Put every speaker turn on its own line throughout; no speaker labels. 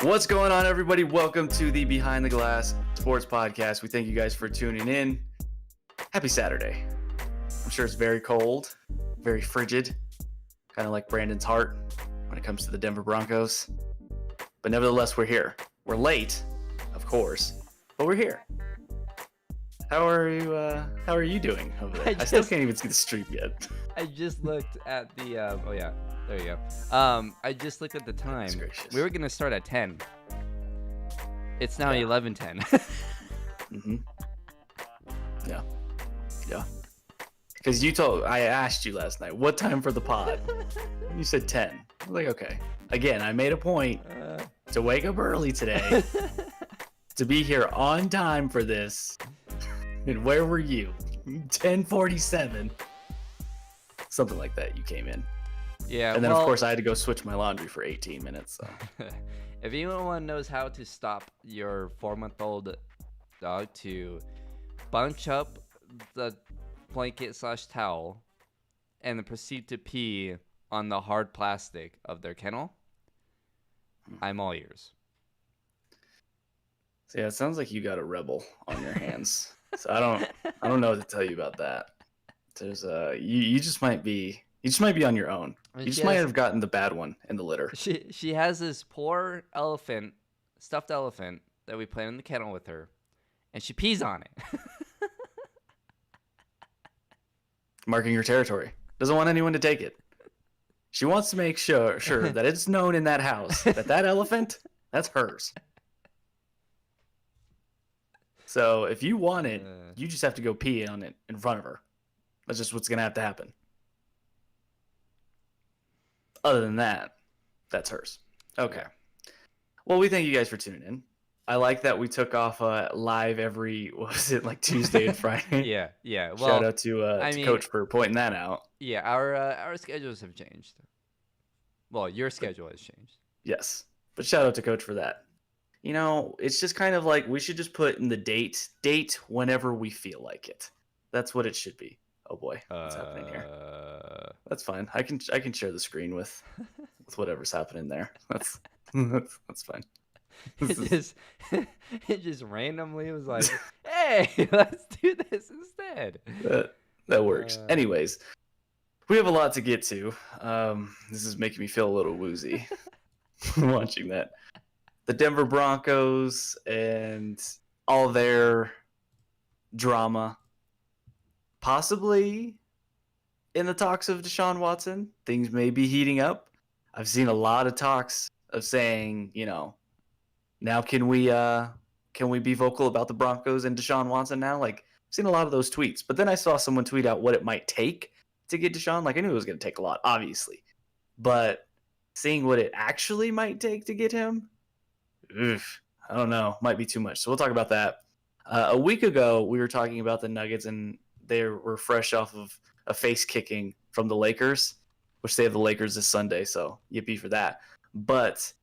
What's going on, everybody? Welcome to the Behind the Glass Sports Podcast. We thank you guys for tuning in. Happy Saturday. I'm sure it's very cold, very frigid, kind of like Brandon's heart when it comes to the Denver Broncos. But nevertheless, we're here. We're late, of course, but we're here. How are you doing over there? I still can't even see the stream yet.
I just looked at the oh yeah, there you go. I just looked at the time. We were gonna start at 10. It's now 11:10.
Mm-hmm. Yeah. Because I asked you last night, what time for the pod? You said 10. I was like, okay. Again, I made a point to wake up early today, to be here on time for this. And where were you? 10:47. Something like that. You came in.
Yeah.
And then, of course, I had to go switch my laundry for 18 minutes. So.
If anyone knows how to stop your 4-month-old dog to bunch up the blanket/towel and then proceed to pee on the hard plastic of their kennel, I'm all ears.
So yeah, it sounds like you got a rebel on your hands. So I don't know what to tell you about that. There's you just might be on your own. You just might have gotten the bad one in the litter.
She has this poor stuffed elephant that we put in the kennel with her, and she pees on it.
Marking her territory. Doesn't want anyone to take it. She wants to make sure that it's known in that house that elephant, that's hers. So if you want it, you just have to go pee on it in front of her. That's just what's going to have to happen. Other than that, that's hers. Okay. Well, we thank you guys for tuning in. I like that we took off live every, Tuesday and Friday?
Yeah. Well,
shout out to Coach for pointing that out.
Yeah, our schedules have changed. Well, your schedule has changed.
Yes. But shout out to Coach for that. You know, it's just kind of like we should just put in the date whenever we feel like it. That's what it should be. Oh boy, what's happening here? That's fine. I can share the screen with whatever's happening there. That's fine.
It just randomly was like, hey, let's do this instead.
That works. Anyways, we have a lot to get to. This is making me feel a little woozy watching that. The Denver Broncos and all their drama, possibly in the talks of Deshaun Watson. Things may be heating up. I've seen a lot of talks of saying, now can we be vocal about the Broncos and Deshaun Watson now? Like, I've seen a lot of those tweets. But then I saw someone tweet out what it might take to get Deshaun. Like, I knew it was going to take a lot, obviously. But seeing what it actually might take to get him, I don't know. Might be too much. So we'll talk about that. A week ago, we were talking about the Nuggets, and they were fresh off of a face kicking from the Lakers, which they have the Lakers this Sunday. So yippee for that. But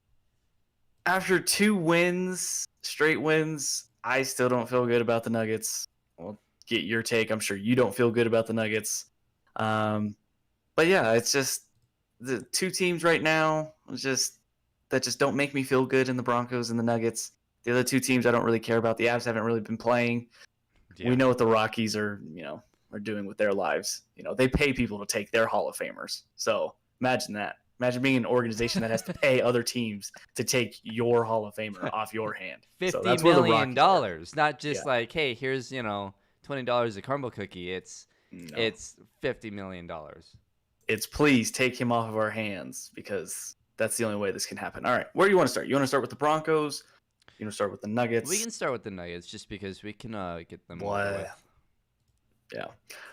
after 2 straight wins, I still don't feel good about the Nuggets. We'll get your take. I'm sure you don't feel good about the Nuggets. But yeah, it's just the two teams right now that just don't make me feel good in the Broncos and the Nuggets. The other two teams I don't really care about. The Avs haven't really been playing. Yeah. We know what the Rockies are doing with their lives. They pay people to take their Hall of Famers. So imagine that. Imagine being an organization that has to pay other teams to take your Hall of Famer off your hand.
$50 million, not just like, hey, here's $20 a caramel cookie. It's $50 million.
It's please take him off of our hands, because that's the only way this can happen. All right, where do you want to start? You want to start with the Broncos? You want to start with the Nuggets?
We can start with the Nuggets just because we can get them over with.
Yeah.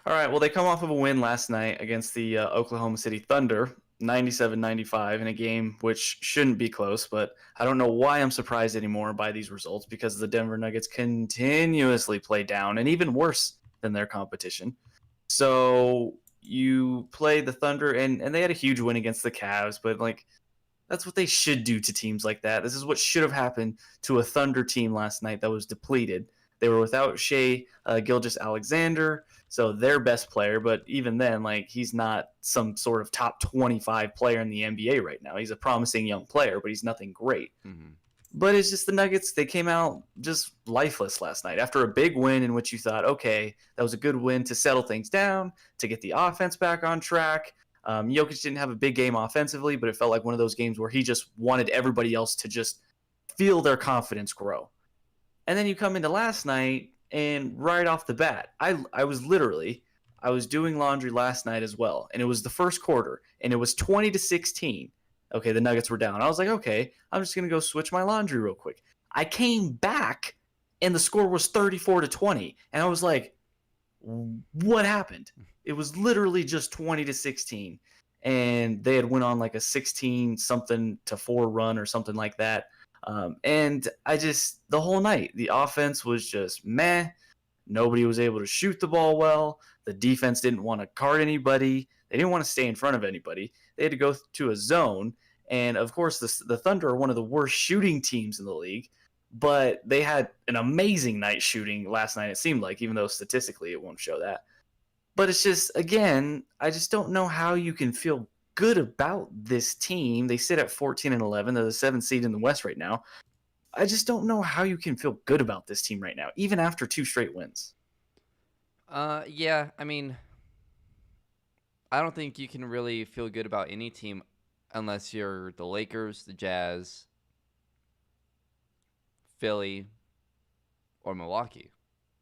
All right, well, they come off of a win last night against the Oklahoma City Thunder, 97-95, in a game which shouldn't be close, but I don't know why I'm surprised anymore by these results, because the Denver Nuggets continuously play down and even worse than their competition. So you play the Thunder, and they had a huge win against the Cavs, but that's what they should do to teams like that. This is what should have happened to a Thunder team last night that was depleted. They were without Shea Gilgeous-Alexander, so their best player. But even then, like he's not some sort of top 25 player in the NBA right now. He's a promising young player, but he's nothing great.
Mm-hmm.
But it's just the Nuggets, they came out just lifeless last night after a big win in which you thought, okay, that was a good win to settle things down, to get the offense back on track. Jokic didn't have a big game offensively, but it felt like one of those games where he just wanted everybody else to just feel their confidence grow. And then you come into last night, and right off the bat, I was doing laundry last night as well, and it was the first quarter, and it was 20-16. Okay, the Nuggets were down. I was like, okay, I'm just gonna go switch my laundry real quick. I came back, and the score was 34-20, and I was like, what happened? It was literally just 20-16, and they had went on like a 16 something to 4 run or something like that. And I just, the whole night, the offense was just meh. Nobody was able to shoot the ball well. The defense didn't want to guard anybody. They didn't want to stay in front of anybody. They had to go to a zone. And of course, the Thunder are one of the worst shooting teams in the league, but they had an amazing night shooting last night, it seemed like, even though statistically it won't show that. But it's just, again, I just don't know how you can feel good about this team. They sit at 14-11. They're the 7th seed in the West right now. I just don't know how you can feel good about this team right now, even after 2 straight wins.
Yeah, I mean, I don't think you can really feel good about any team unless you're the Lakers, the Jazz, Philly, or Milwaukee.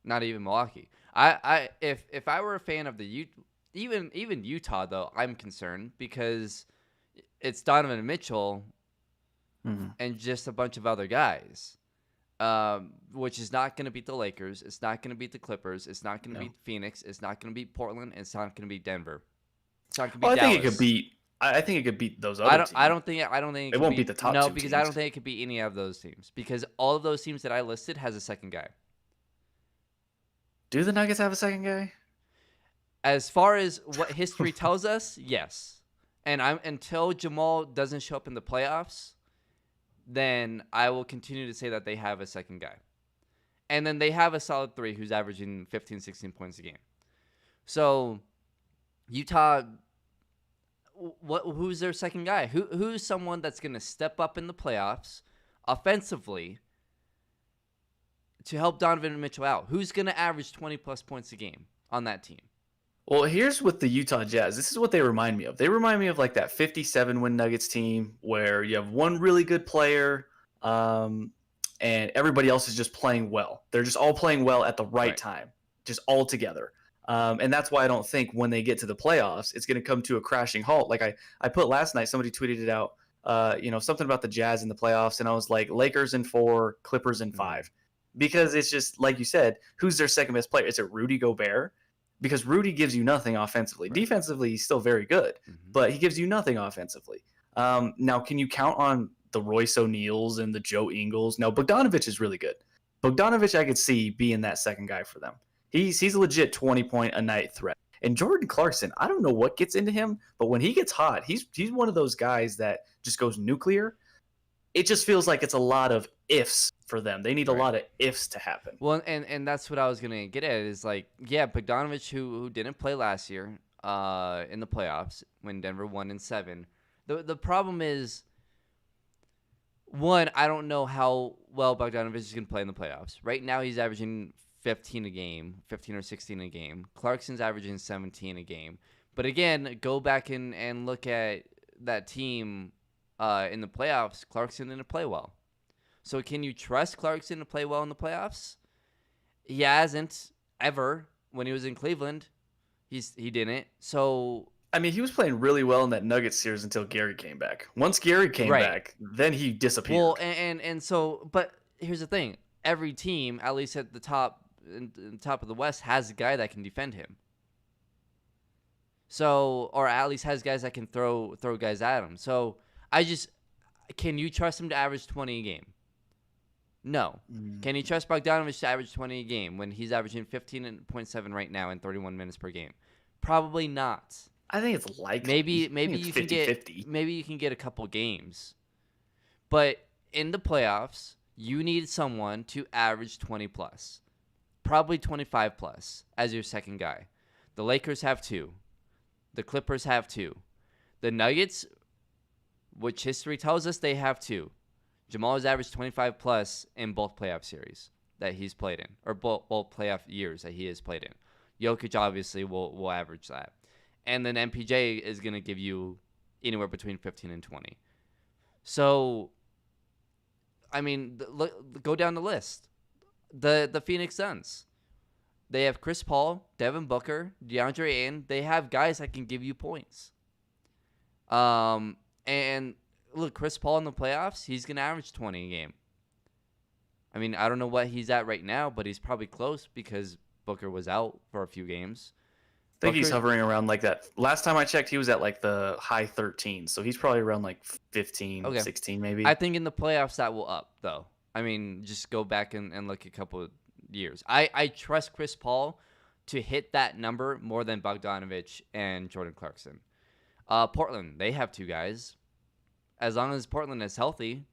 Not even Milwaukee. If I were a fan of the even Utah though, I'm concerned because it's Donovan Mitchell and just a bunch of other guys, which is not going to beat the Lakers. It's not going to beat the Clippers. It's not going to beat Phoenix. It's not going to beat Portland. It's not going to beat Denver. It's not going to beat Dallas.
I think it could beat those other teams.
I don't think it
won't beat the top 2
No, because
teams.
I don't think it could beat any of those teams because all of those teams that I listed has a second guy.
Do the Nuggets have a second guy?
As far as what history tells us, yes. And until Jamal doesn't show up in the playoffs, then I will continue to say that they have a second guy. And then they have a solid 3 who's averaging 15, 16 points a game. So Utah, who's their second guy? Who's someone that's going to step up in the playoffs offensively to help Donovan Mitchell out? Who's going to average 20-plus points a game on that team?
Well, here's with the Utah Jazz. This is what they remind me of. They remind me of like that 57-win Nuggets team where you have one really good player and everybody else is just playing well. They're just all playing well at the right time, just all together. And that's why I don't think when they get to the playoffs, it's going to come to a crashing halt. Like I put last night, somebody tweeted it out, something about the Jazz in the playoffs. And I was like, Lakers in 4, Clippers in 5. Because it's just, like you said, who's their second best player? Is it Rudy Gobert? Because Rudy gives you nothing offensively. Defensively, he's still very good, but he gives you nothing offensively. Now, can you count on the Royce O'Neals and the Joe Ingles? No, Bogdanovich is really good. Bogdanovich, I could see being that second guy for them. He's a legit 20-point-a-night threat. And Jordan Clarkson, I don't know what gets into him, but when he gets hot, he's one of those guys that just goes nuclear. It just feels like it's a lot of ifs for them. They need a lot of ifs to happen.
Well, and that's what I was gonna get at is like, yeah, Bogdanovich who didn't play last year in the playoffs when Denver won in 7. The problem is, one, I don't know how well Bogdanovich is gonna play in the playoffs. Right now he's averaging 15 or 16 a game. Clarkson's averaging 17 a game. But again, go back and look at that team in the playoffs. Clarkson didn't play well. So can you trust Clarkson to play well in the playoffs? He hasn't ever. When he was in Cleveland, he didn't. So
I mean, he was playing really well in that Nuggets series until Gary came back. Once Gary came back, then he disappeared.
Well, and so, but here's the thing: every team, at least at the top of the West, has a guy that can defend him. So, or at least has guys that can throw guys at him. So can you trust him to average 20 a game? No. Can you trust Bogdanovich to average 20 a game when he's averaging 15.7 right now in 31 minutes per game? Probably not.
I think it's likely.
Maybe you can get a couple games. But in the playoffs, you need someone to average 20 plus. probably 25 plus as your second guy. The Lakers have 2. The Clippers have 2. The Nuggets, which history tells us they have 2. Jamal has averaged 25 plus in both playoff series that he's played in, or both playoff years that he has played in. Jokic obviously will average that. And then MPJ is going to give you anywhere between 15 and 20. So, I mean, go down the list. The Phoenix Suns. They have Chris Paul, Devin Booker, DeAndre Ayton. They have guys that can give you points. And look, Chris Paul in the playoffs, he's going to average 20 a game. I mean, I don't know what he's at right now, but he's probably close because Booker was out for a few games.
I think he's hovering around like that. Last time I checked, he was at like the high 13. So he's probably around like 15, 16 maybe.
I think in the playoffs that will up, though. I mean, just go back and look a couple of years. I trust Chris Paul to hit that number more than Bogdanovich and Jordan Clarkson. Portland, they have 2 guys. As long as Portland is healthy,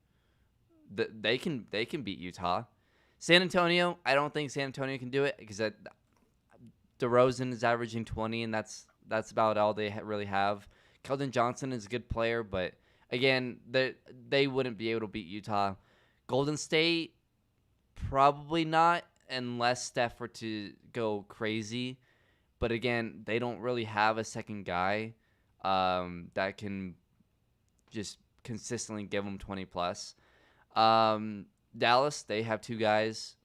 they can beat Utah. San Antonio, I don't think San Antonio can do it because DeRozan is averaging 20, and that's about all they really have. Keldon Johnson is a good player, but again, they wouldn't be able to beat Utah. Golden State, probably not unless Steph were to go crazy. But again, they don't really have a second guy that can just consistently give them 20 plus. Dallas, they have 2 guys,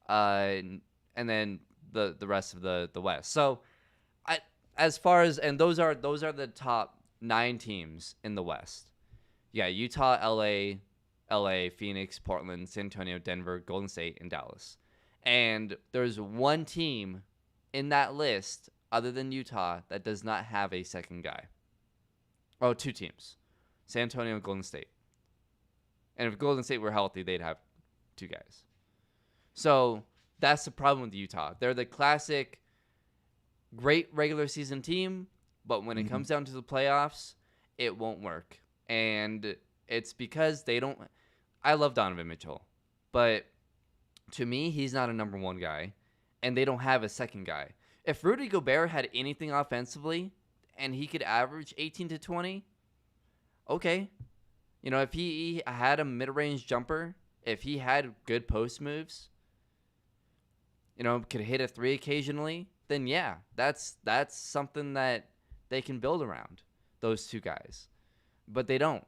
and then the rest of the West. So, as far as, and those are the top 9 teams in the West. Yeah, Utah, LA, Phoenix, Portland, San Antonio, Denver, Golden State, and Dallas. And there's one team in that list other than Utah that does not have a second guy. Oh, 2 teams. San Antonio and Golden State. And if Golden State were healthy, they'd have 2 guys. So that's the problem with Utah. They're the classic great regular season team, but when it comes down to the playoffs, it won't work. And it's because they don't. I love Donovan Mitchell, but to me, he's not a number 1 guy, and they don't have a second guy. If Rudy Gobert had anything offensively and he could average 18 to 20, okay. You know, if he had a mid-range jumper, if he had good post moves, you know, could hit a 3 occasionally, then yeah, that's something that they can build around, those 2 guys. But they don't.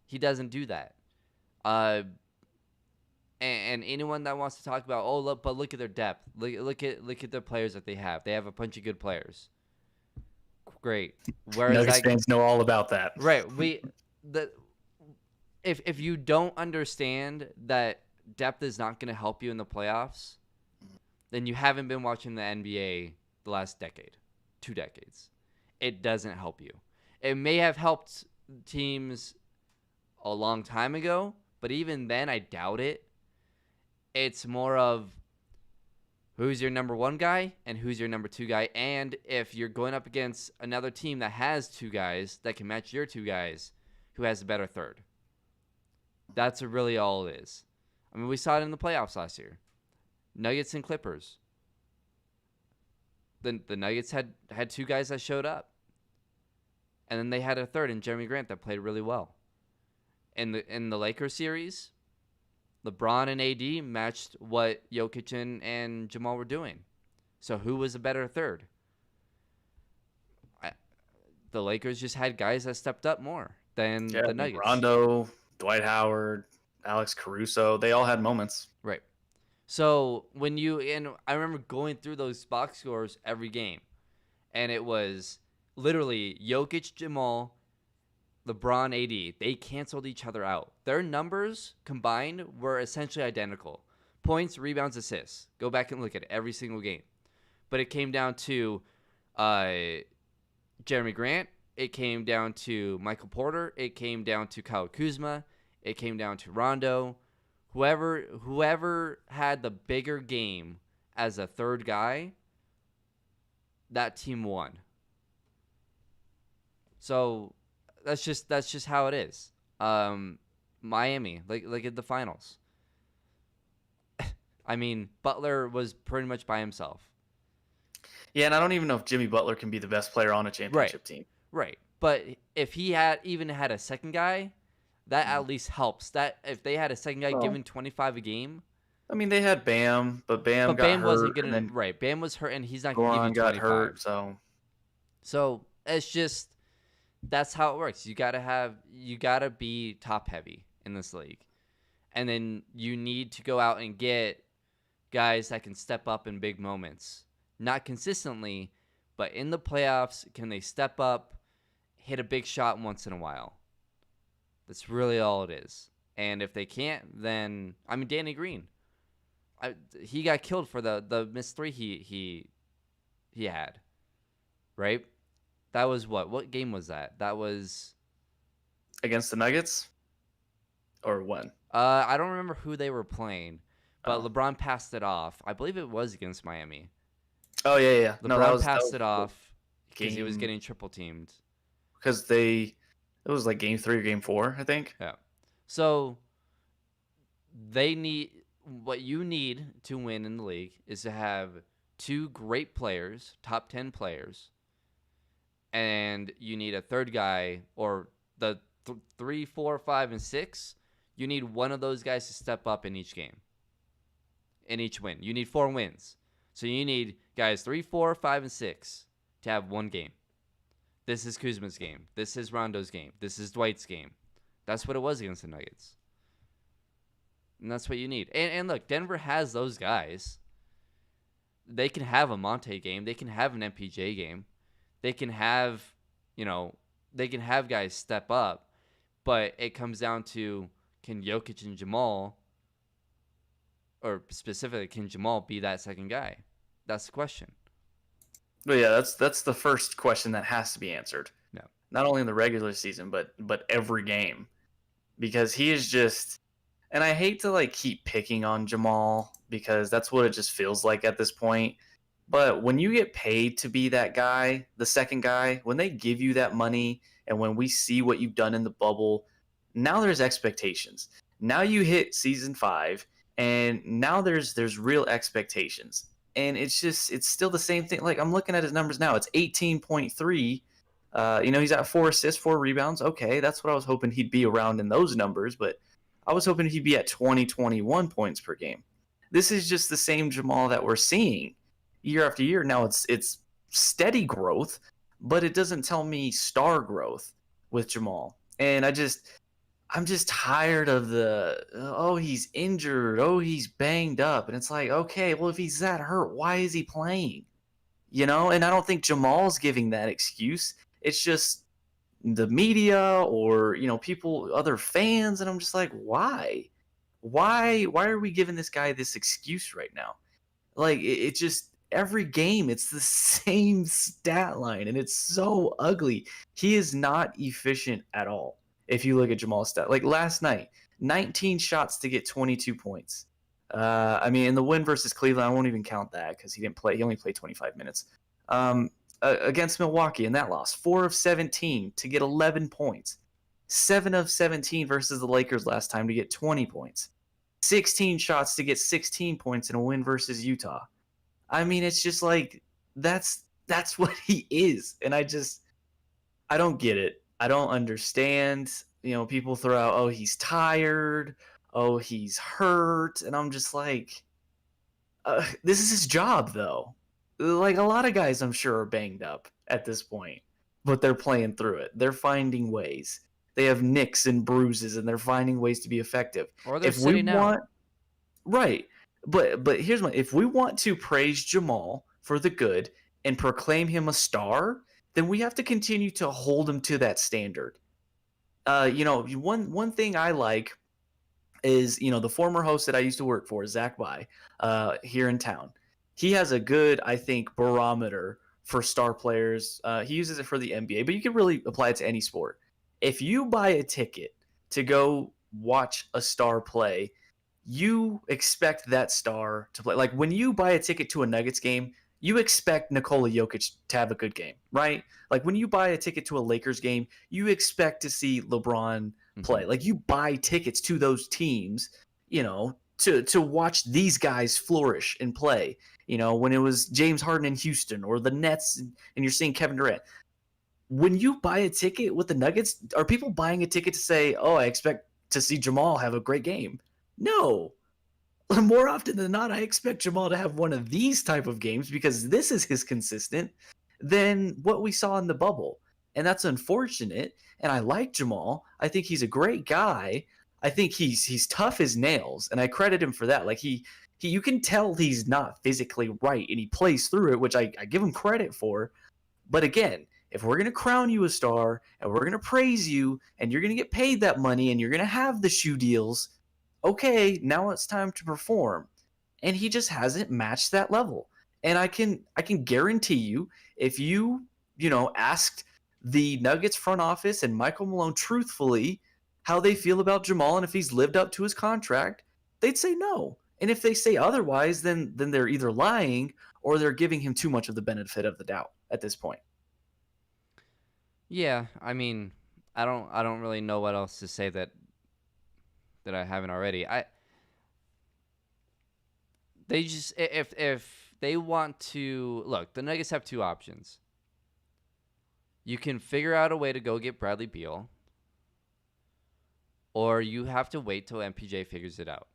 He doesn't do that. And anyone that wants to talk about, look at their depth. Look at the players that they have. They have a bunch of good players. Great.
Nuggets fans know all about that.
Right. If you don't understand that depth is not going to help you in the playoffs, then you haven't been watching the NBA the last decade, 2 decades. It doesn't help you. It may have helped teams a long time ago, but even then, I doubt it. It's more of who's your number 1 guy and who's your number 2 guy. And if you're going up against another team that has 2 guys that can match your 2 guys, who has a better third. That's really all it is. I mean, we saw it in the playoffs last year. Nuggets and Clippers. The Nuggets had 2 guys that showed up. And then they had a third in Jeremy Grant that played really well. In the Lakers series, LeBron and AD matched what Jokic and Jamal were doing. So who was a better third? The Lakers just had guys that stepped up more than the Nuggets.
Rondo, Dwight Howard, Alex Caruso, they all had moments.
Right. So and I remember going through those box scores every game, and it was literally Jokic, Jamal, LeBron, AD. They canceled each other out. Their numbers combined were essentially identical. Points, rebounds, assists. Go back and look at every single game. But it came down to Jeremy Grant. It came down to Michael Porter. It came down to Kyle Kuzma. It came down to Rondo. Whoever had the bigger game as a third guy, that team won. So that's just how it is. Miami, look at the finals. I mean, Butler was pretty much by himself.
Yeah, and I don't even know if Jimmy Butler can be the best player on a
Right,
championship team.
right. But if he had even had a second guy, that
Mm.
at least helps. That if they had a second guy
Well,
given 25 a game,
I mean, they had Bam, but Bam
but
got
Bam
hurt,
wasn't
and
gonna
then
right. Bam was hurt, and he's not gonna give you
Goran got
25.
hurt. So
So it's just that's how it works. You gotta be top heavy in this league, and then you need to go out and get guys that can step up in big moments. Not consistently, but in the playoffs, can they step up, hit a big shot once in a while? That's really all it is. And if they can't, then I mean Danny Green, he got killed for the missed three he had, right? That was what game was that? That was
against the Nuggets, or when?
I don't remember who they were playing, but
Oh,
LeBron passed it off. I believe it was against Miami.
oh yeah. No,
LeBron
that
passed
was
it
the
off because he was
game
getting triple teamed.
because it was like game 3 or game 4, I think.
Yeah. So they need what you need to win in the league is to have two great players, top 10 players, and you need a third guy or the 3, 4, 5, and 6. You need one of those guys to step up in each game, in each win. You need 4 wins. So you need guys 3, 4, 5, and 6 to have one game. This is Kuzma's game. This is Rondo's game. This is Dwight's game. That's what it was against the Nuggets. And that's what you need. And look, Denver has those guys. They can have a Monte game. They can have an MPJ game. They can have, they can have guys step up. But it comes down to, can Jokic and Jamal, or specifically, can Jamal be that second guy? That's the question.
But yeah, that's the first question that has to be answered.
No.
Not only in the regular season, but every game, because he is just. And I hate to like keep picking on Jamal because that's what it just feels like at this point. But when you get paid to be that guy, the second guy, when they give you that money and when we see what you've done in the bubble, now there's expectations. Now you hit season 5 and now there's real expectations. And it's still the same thing. Like I'm looking at his numbers now. It's 18.3. He's at 4 assists, 4 rebounds. Okay, that's what I was hoping he'd be around in those numbers, but I was hoping he'd be at 20, 21 points per game. This is just the same Jamal that we're seeing year after year. Now it's steady growth, but it doesn't tell me star growth with Jamal. And I'm just tired of he's injured, he's banged up. And it's like, okay, well, if he's that hurt, why is he playing? And I don't think Jamal's giving that excuse. It's just the media or people, other fans, and I'm just like, why are we giving this guy this excuse right now? Like it just every game it's the same stat line and it's so ugly. He is not efficient at all. If you look at Jamal's stat, like last night, 19 shots to get 22 points. In the win versus Cleveland, I won't even count that because he didn't play. He only played 25 minutes. Against Milwaukee in that loss, 4 of 17 to get 11 points. 7 of 17 versus the Lakers last time to get 20 points. 16 shots to get 16 points in a win versus Utah. I mean, it's just like that's what he is, and I don't get it. I don't understand. People throw out, "Oh, he's tired. Oh, he's hurt," and I'm just like, this is his job, though. Like a lot of guys, I'm sure are banged up at this point, but they're playing through it. They're finding ways. They have nicks and bruises, and they're finding ways to be effective.
Or they're
If we
sitting out.
want, right, but here's if we want to praise Jamal for the good and proclaim him a star, then we have to continue to hold him to that standard. One thing I like is the former host that I used to work for, Zach By, here in town. He has a good, I think, barometer for star players. He uses it for the NBA, but you can really apply it to any sport. If you buy a ticket to go watch a star play, you expect that star to play. Like when you buy a ticket to a Nuggets game, you expect Nikola Jokic to have a good game, right? Like when you buy a ticket to a Lakers game, you expect to see LeBron play. Like you buy tickets to those teams, to watch these guys flourish and play. When it was James Harden in Houston or the Nets, and you're seeing Kevin Durant. When you buy a ticket with the Nuggets, are people buying a ticket to say, "Oh, I expect to see Jamal have a great game"? No. More often than not, I expect Jamal to have one of these type of games because this is his consistent than what we saw in the bubble. And that's unfortunate. And I like Jamal. I think he's a great guy. I think he's tough as nails, and I credit him for that. Like he you can tell he's not physically right, and he plays through it, which I give him credit for. But again, if we're going to crown you a star and we're going to praise you and you're going to get paid that money and you're going to have the shoe deals, okay, now it's time to perform. And he just hasn't matched that level. And I can guarantee you, if asked the Nuggets front office and Michael Malone truthfully how they feel about Jamal and if he's lived up to his contract, they'd say no. And if they say otherwise, then they're either lying or they're giving him too much of the benefit of the doubt at this point.
Yeah, I mean, I don't really know what else to say that I haven't already. They just, if they want to look, the Nuggets have two options. You can figure out a way to go get Bradley Beal, or you have to wait till MPJ figures it out,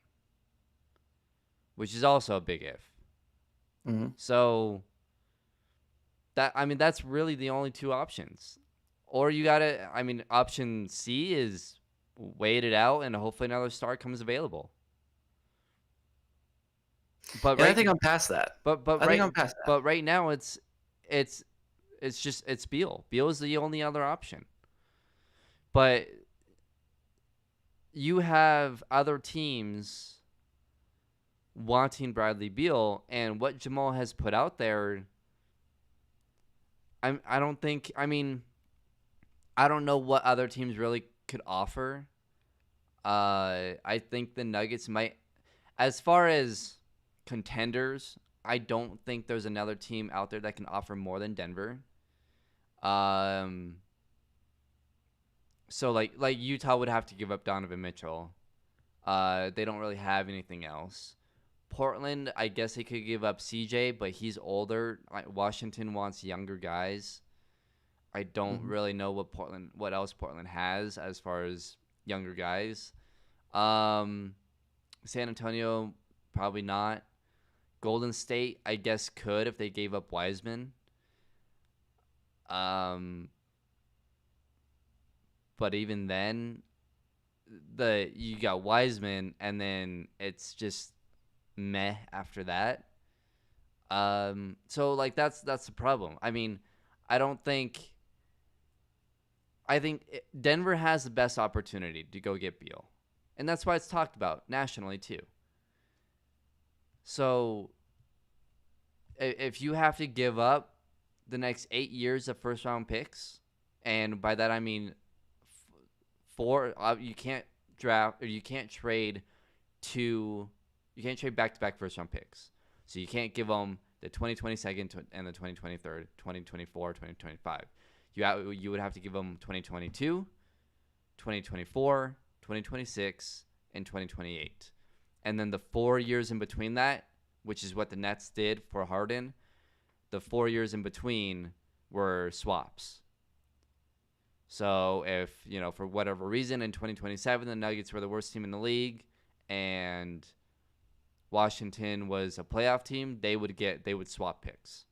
which is also a big if.
Mm-hmm.
So that's really the only two options. Or you gotta, option C is wait it out and hopefully another star comes available. But
I think I'm past that. I think I'm past that.
But right now it's Beal. Beal is the only other option. But you have other teams wanting Bradley Beal, and what Jamal has put out there, I don't think, I don't know what other teams really could offer. I think the Nuggets might, as far as contenders, I don't think there's another team out there that can offer more than Denver. So like Utah would have to give up Donovan Mitchell. They don't really have anything else. Portland, I guess they could give up CJ, but he's older. Washington wants younger guys. I don't really know what else Portland has as far as younger guys. San Antonio, probably not. Golden State, I guess, could if they gave up Wiseman. But even then, you got Wiseman, and then it's just meh after that. So like that's the problem. I think Denver has the best opportunity to go get Beal, and that's why it's talked about nationally too. So if you have to give up the next 8 years of first round picks, and by that I mean you can't draft or you can't trade back-to-back first round picks. So you can't give them the 2022 and the 2023, 2024, 2025. You would have to give them 2022, 2024, 2026, and 2028. And then the 4 years in between that, which is what the Nets did for Harden, the 4 years in between were swaps. So if, for whatever reason in 2027 the Nuggets were the worst team in the league and Washington was a playoff team, they would swap picks.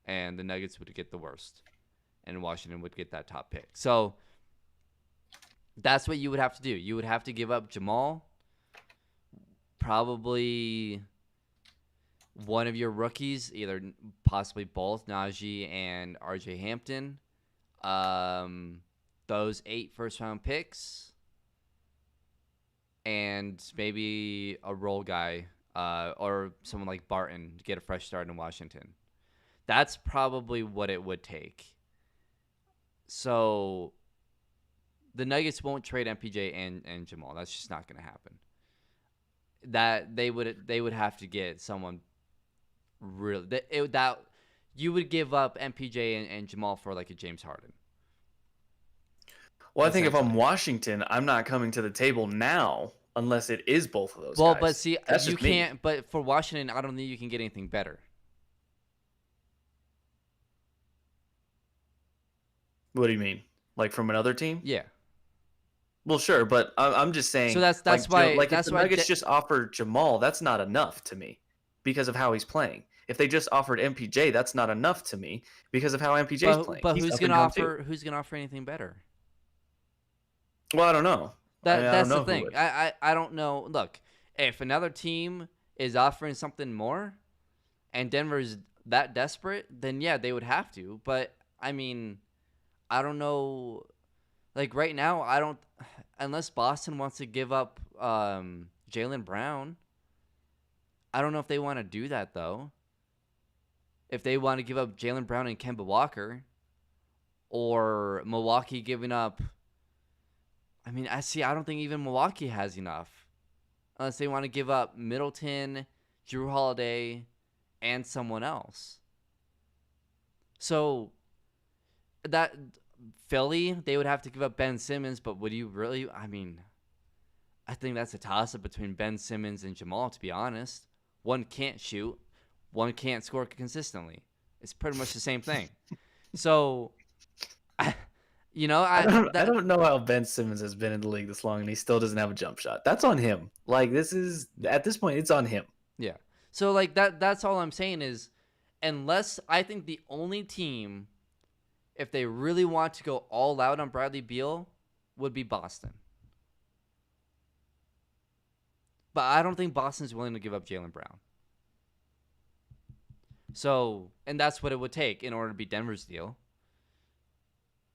And the Nuggets would get the worst. And Washington would get that top pick. So that's what you would have to do. You would have to give up Jamal, probably one of your rookies, either possibly both, Najee and RJ Hampton. Those 8 first-round picks, and maybe a role guy or someone like Barton to get a fresh start in Washington. That's probably what it would take. So the Nuggets won't trade MPJ and Jamal. That's just not going to happen. That they would have to get someone really that you would give up MPJ and Jamal for like a James Harden.
Well, I think if I'm Washington, I'm not coming to the table now unless it is both of those
Well, but
guys.
see,
That's
you
just me.
can't. But for Washington, I don't think you can get anything better.
What do you mean? Like from another team?
Yeah.
Well, sure, but I'm just
So
saying,
that's why
Like if the Nuggets just offered Jamal, that's not enough to me because of how he's playing. If they just offered MPJ, that's not enough to me because of how MPJ's playing.
but
He's up and down too.
who's gonna offer anything better?
Well, I don't know. I don't
That's the
know who
thing.
would.
I don't know. Look, if another team is offering something more, and Denver's that desperate, then yeah, they would have to. But I mean, I don't know. Like right now, I don't. Unless Boston wants to give up Jaylen Brown, I don't know if they want to do that though. If they want to give up Jaylen Brown and Kemba Walker, or Milwaukee giving up. I mean, I don't think even Milwaukee has enough, unless they want to give up Middleton, Drew Holiday, and someone else. So that Philly, they would have to give up Ben Simmons, but would you really? I mean, I think that's a toss-up between Ben Simmons and Jamal, to be honest. One can't shoot, one can't score consistently. It's pretty much the same thing. So, I
I don't know how Ben Simmons has been in the league this long and he still doesn't have a jump shot. That's on him. Like this is at this point, it's on him.
yeah. So like that's all I'm saying is, unless I think the only team, if they really want to go all out on Bradley Beal, would be Boston. But I don't think Boston's willing to give up Jaylen Brown. So, and that's what it would take in order to be Denver's deal.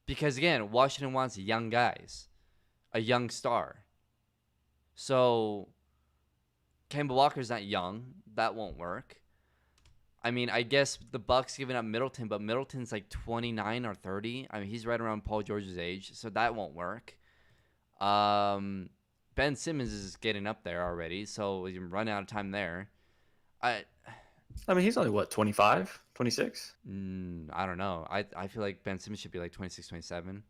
Because again, Washington wants young guys, a young star. So, Kemba Walker's not young. That won't work. I mean, I guess the Bucks giving up Middleton, but Middleton's like 29 or 30. I mean, he's right around Paul George's age, so that won't work. Ben Simmons is getting up there already, so we can run out of time there. I
mean, he's only what, 25, 26?
I don't know. I feel like Ben Simmons should be like 26, 27.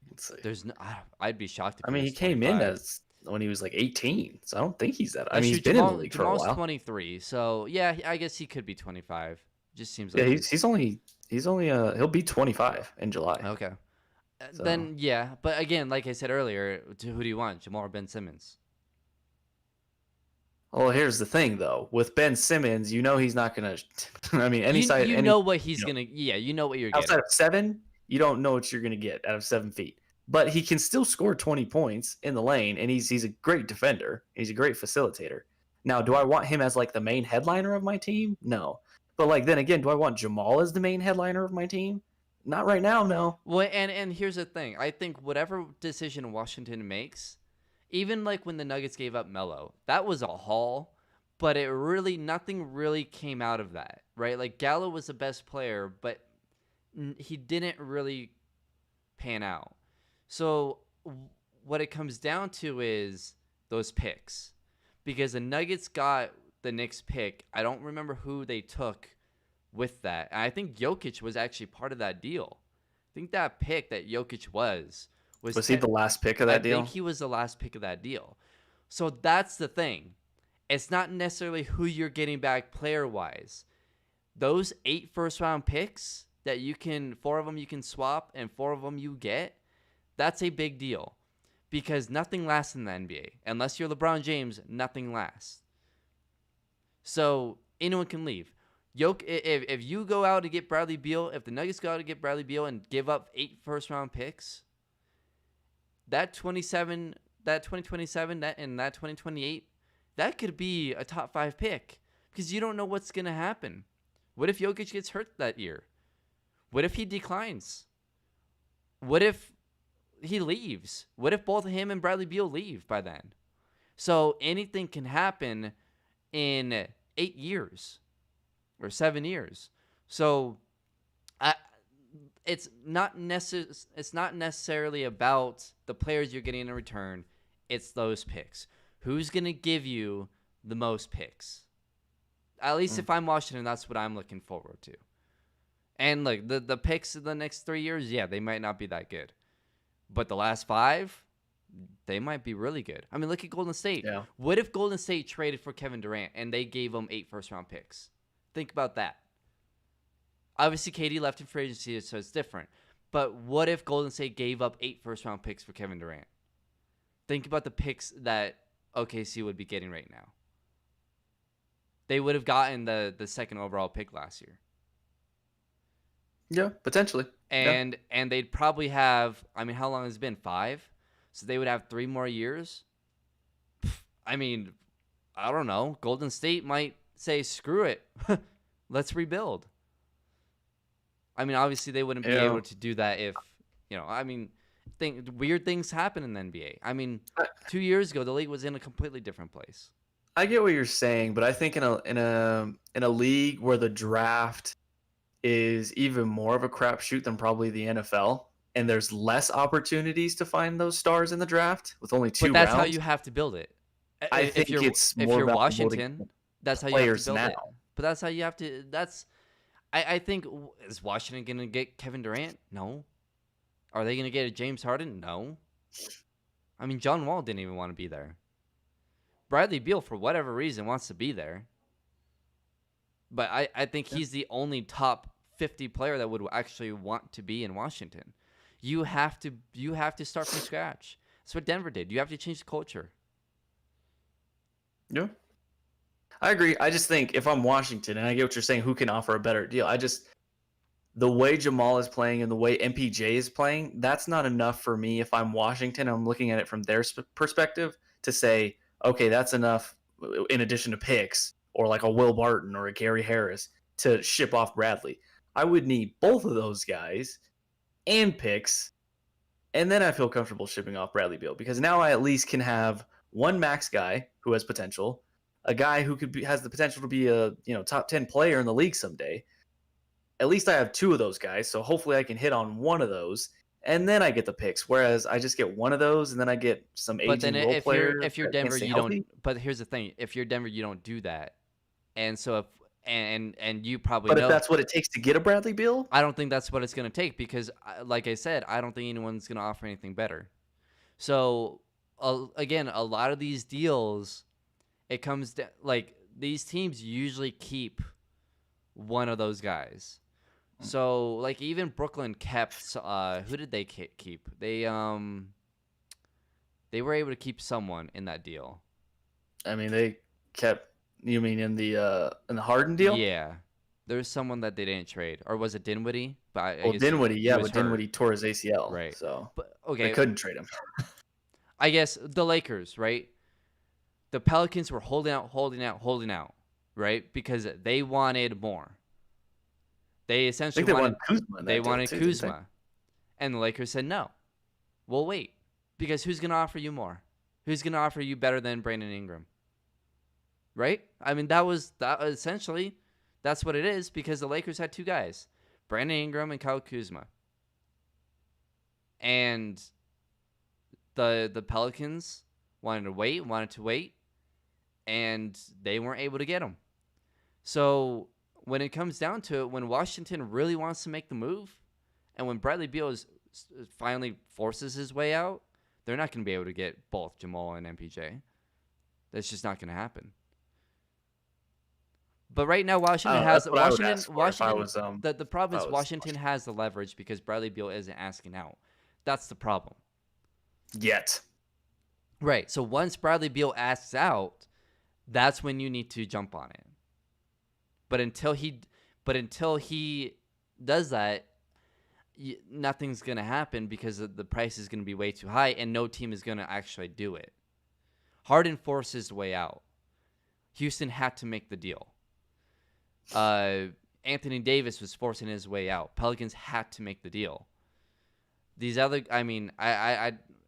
Let's see.
There's no, I'd be shocked if
I mean, he came
25.
in as when he was like 18, so I don't think he's that. I
That's
mean,
true.
he's been in the league for a
Jamal's
while.
23, so yeah, I guess he could be 25. Just seems
Yeah,
like
he's only he'll be 25 in July.
okay.
So.
Then yeah, but again, like I said earlier, who do you want, Jamal or Ben Simmons?
Well, here's the thing though. With Ben Simmons, you know he's not gonna. I mean, any side,
you know what he's gonna. Yeah, you know what you're
outside
getting.
of 7, you don't know what you're gonna get out of 7 feet. But he can still score 20 points in the lane, and he's a great defender. He's a great facilitator. Now, do I want him as like the main headliner of my team? No. But like then again, do I want Jamal as the main headliner of my team? Not right now, no.
Well, and here's the thing. I think whatever decision Washington makes, even like when the Nuggets gave up Melo, that was a haul, but nothing really came out of that, right? Like Gallo was the best player, but he didn't really pan out. So what it comes down to is those picks, because the Nuggets got the Knicks pick. I don't remember who they took with that. And I think Jokic was actually part of that deal. I think that pick that Jokic was
he the last pick of that deal?
I think he was the last pick of that deal. So that's the thing. It's not necessarily who you're getting back player-wise. Those 8 first-round picks that 4 of them you can swap and 4 of them you get, that's a big deal. Because nothing lasts in the NBA. Unless you're LeBron James, nothing lasts. So anyone can leave. If you go out to get Bradley Beal, if the Nuggets go out to get Bradley Beal and give up 8 first-round picks, that 2027, that 2028, that could be a top 5 pick because you don't know what's going to happen. What if Jokic gets hurt that year? What if he declines? What if he leaves? What if both him and Bradley Beal leave by then? So anything can happen in 8 years or 7 years. So it's not necessarily about the players you're getting in return. It's those picks. Who's going to give you the most picks? At least if I'm Washington, that's what I'm looking forward to. And look, the picks of the next 3 years, yeah, they might not be that good. But the last 5, they might be really good. I mean, look at Golden State.
Yeah.
What if Golden State traded for Kevin Durant and they gave him 8 first-round picks? Think about that. Obviously, KD left in free agency, so it's different. But what if Golden State gave up 8 first-round picks for Kevin Durant? Think about the picks that OKC would be getting right now. They would have gotten the second overall pick last year.
Yeah, potentially.
And they'd probably have, I mean, how long has it been? 5? So they would have 3 more years. I mean, I don't know. Golden State might say, screw it. Let's rebuild. I mean, obviously they wouldn't be able to do that if, I mean, weird things happen in the NBA. I mean, 2 years ago, the league was in a completely different place.
I get what you're saying, but I think in a league where the draft is even more of a crapshoot than probably the NFL, and there's less opportunities to find those stars in the draft with only 2 rounds.
But that's how you have to build it.
I think it's more
if you're
valuable
Washington, that's how you have to build
now.
it. But that's how you have to. I think, is Washington going to get Kevin Durant? No. Are they going to get a James Harden? No. I mean, John Wall didn't even want to be there. Bradley Beal, for whatever reason, wants to be there. But I think he's the only top 50 player that would actually want to be in Washington. You have to start from scratch. That's what Denver did. You have to change the culture.
Yeah. I agree. I just think if I'm Washington, and I get what you're saying, who can offer a better deal? The way Jamal is playing and the way MPJ is playing, that's not enough for me. If I'm Washington, I'm looking at it from their perspective to say, okay, that's enough in addition to picks or like a Will Barton or a Gary Harris to ship off Bradley. I would need both of those guys and picks, and then I feel comfortable shipping off Bradley Beal because now I at least can have one max guy who has potential, a guy who has the potential to be a top 10 player in the league someday. At least I have 2 of those guys, so hopefully I can hit on one of those, and then I get the picks. Whereas I just get one of those, and then I get some aging role player.
If you're Denver, you don't. But here's the thing: if you're Denver, you don't do that. And so and you probably.
But if that's what it takes to get a Bradley Beal,
I don't think that's what it's going to take because, like I said, I don't think anyone's going to offer anything better. So again, a lot of these deals, it comes down like these teams usually keep one of those guys. So, like, even Brooklyn kept, who did they keep? They were able to keep someone in that deal.
I mean, they kept, you mean in the Harden deal?
Yeah. There was someone that they didn't trade. Or was it Dinwiddie? But
Dinwiddie, yeah, but Dinwiddie tore his ACL.
Right.
So,
but, okay.
They couldn't trade him.
I guess the Lakers, right? The Pelicans were holding out, right? Because they wanted more. They essentially wanted Kuzma. They wanted Kuzma. And the Lakers said no. We'll wait. Because who's going to offer you more? Who's going to offer you better than Brandon Ingram? Right? I mean, that essentially, that's what it is because the Lakers had 2 guys, Brandon Ingram and Kyle Kuzma. And the Pelicans wanted to wait, and they weren't able to get him. So when it comes down to it, when Washington really wants to make the move, and when Bradley Beal finally forces his way out, they're not going to be able to get both Jamal and MPJ. That's just not going to happen. But right now, Washington has the problem is Washington has the leverage because Bradley Beal isn't asking out. That's the problem.
Yet.
Right. So once Bradley Beal asks out, that's when you need to jump on it. But until he does that, nothing's going to happen because the price is going to be way too high and no team is going to actually do it. Harden forced his way out. Houston had to make the deal. Anthony Davis was forcing his way out. Pelicans had to make the deal. These other, I mean,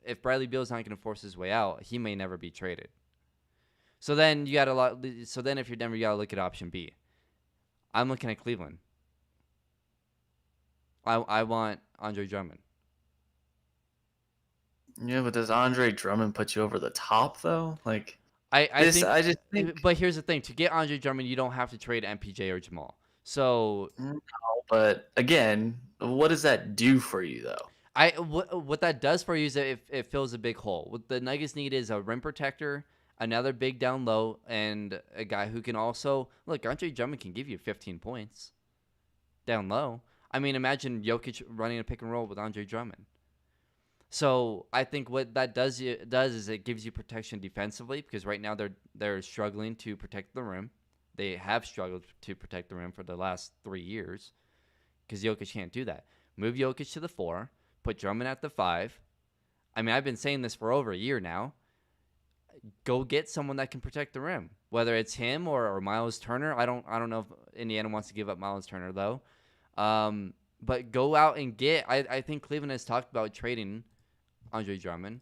if Bradley Beal's not going to force his way out, he may never be traded. So then if you're Denver, you got to look at option B. I'm looking at Cleveland. I want Andre Drummond.
Yeah, but does Andre Drummond put you over the top though? Like
I just think. But here's the thing: to get Andre Drummond, you don't have to trade MPJ or Jamal. So.
No, but again, what does that do for you though?
What that does for you is that it fills a big hole. What the Nuggets need is a rim protector, another big down low, and a guy who can also look. Andre Drummond can give you 15 points down low. I mean, imagine Jokic running a pick and roll with Andre Drummond. So I think what that does is it gives you protection defensively, because right now they're struggling to protect the rim. They have struggled to protect the rim for the last 3 years because Jokic can't do that. Move Jokic to the 4, put Drummond at the 5. I mean, I've been saying this for over a year now. Go get someone that can protect the rim, whether it's him or Miles Turner. I don't know if Indiana wants to give up Miles Turner though. But go out and get. I think Cleveland has talked about trading Andre Drummond.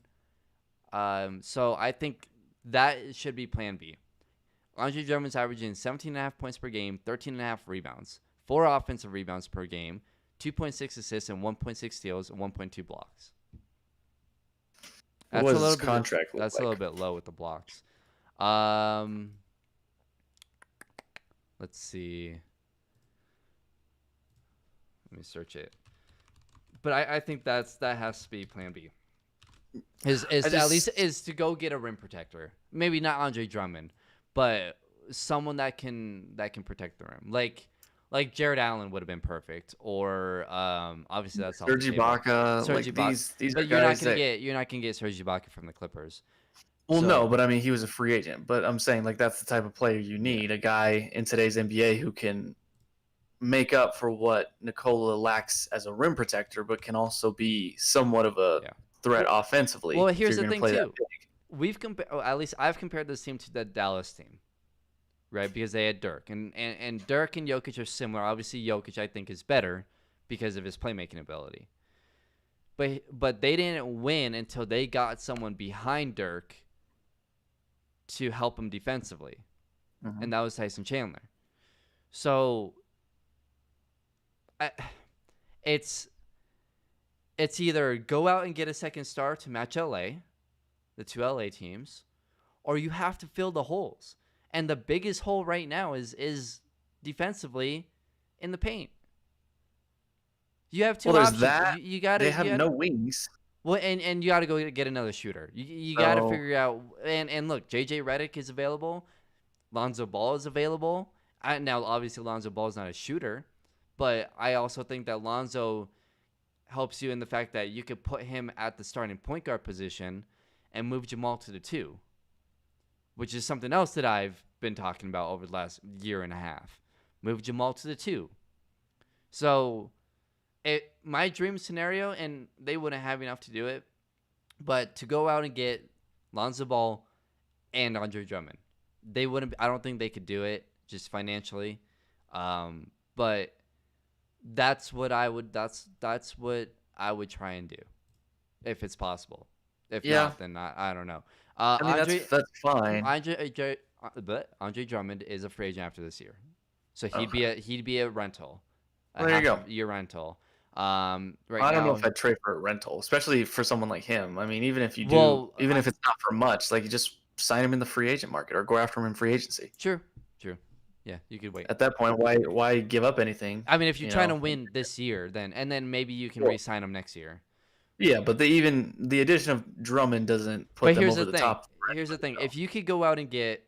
So I think that should be plan B. Andre Drummond's averaging 17.5 points per game, 13.5 rebounds, 4 offensive rebounds per game, 2.6 assists, and 1.6 steals, and 1.2 blocks.
What does his contract look
That's
like?
a little bit low with the blocks. Let's see. Let me search it. But I think that has to be plan B. At least to go get a rim protector. Maybe not Andre Drummond, but someone that can protect the rim. Like Jared Allen would have been perfect, or obviously that's
Serge Ibaka. Like these
but
are guys that
you're not gonna get Serge Ibaka from the Clippers.
well,
So,
no, but I mean he was a free agent. But I'm saying like that's the type of player you need, a guy in today's NBA who can make up for what Nikola lacks as a rim protector, but can also be somewhat of a threat offensively.
Well,
if
here's
you're
the thing
play
too. We've at least I've compared this team to the Dallas team, right? Because they had Dirk, and Dirk and Jokic are similar. Obviously, Jokic I think is better because of his playmaking ability. But they didn't win until they got someone behind Dirk to help him defensively, and that was Tyson Chandler. So it's either go out and get a second star to match LA, the 2 LA teams, or you have to fill the holes. And the biggest hole right now is defensively in the paint. You have two options.
That.
You got to.
They have no wings.
Well, and you got to go get another shooter. You got to figure out. And look, JJ Redick is available. Lonzo Ball is available. Now, obviously, Lonzo Ball is not a shooter, but I also think that Lonzo helps you in the fact that you could put him at the starting point guard position and move Jamal to the 2, which is something else that I've been talking about over the last year and a half. Move Jamal to the 2. So, my dream scenario, and they wouldn't have enough to do it, but to go out and get Lonzo Ball and Andre Drummond, they wouldn't. I don't think they could do it just financially, but that's what I would. That's what I would try and do, if it's possible. If not, then I don't know.
I mean, that's fine.
Andre Drummond is a free agent after this year, so he'd be a rental.
There you go.
Year rental.
I don't know if I'd trade for a rental, especially for someone like him. I mean, even if you do, even if it's not for much, like you just sign him in the free agent market or go after him in free agency.
True. Yeah, you could wait.
At that point, why give up anything?
I mean, if you're trying to win this year, then maybe you can re-sign him next year.
Yeah, but the addition of Drummond doesn't put them over the top.
Here's the thing: if you could go out and get,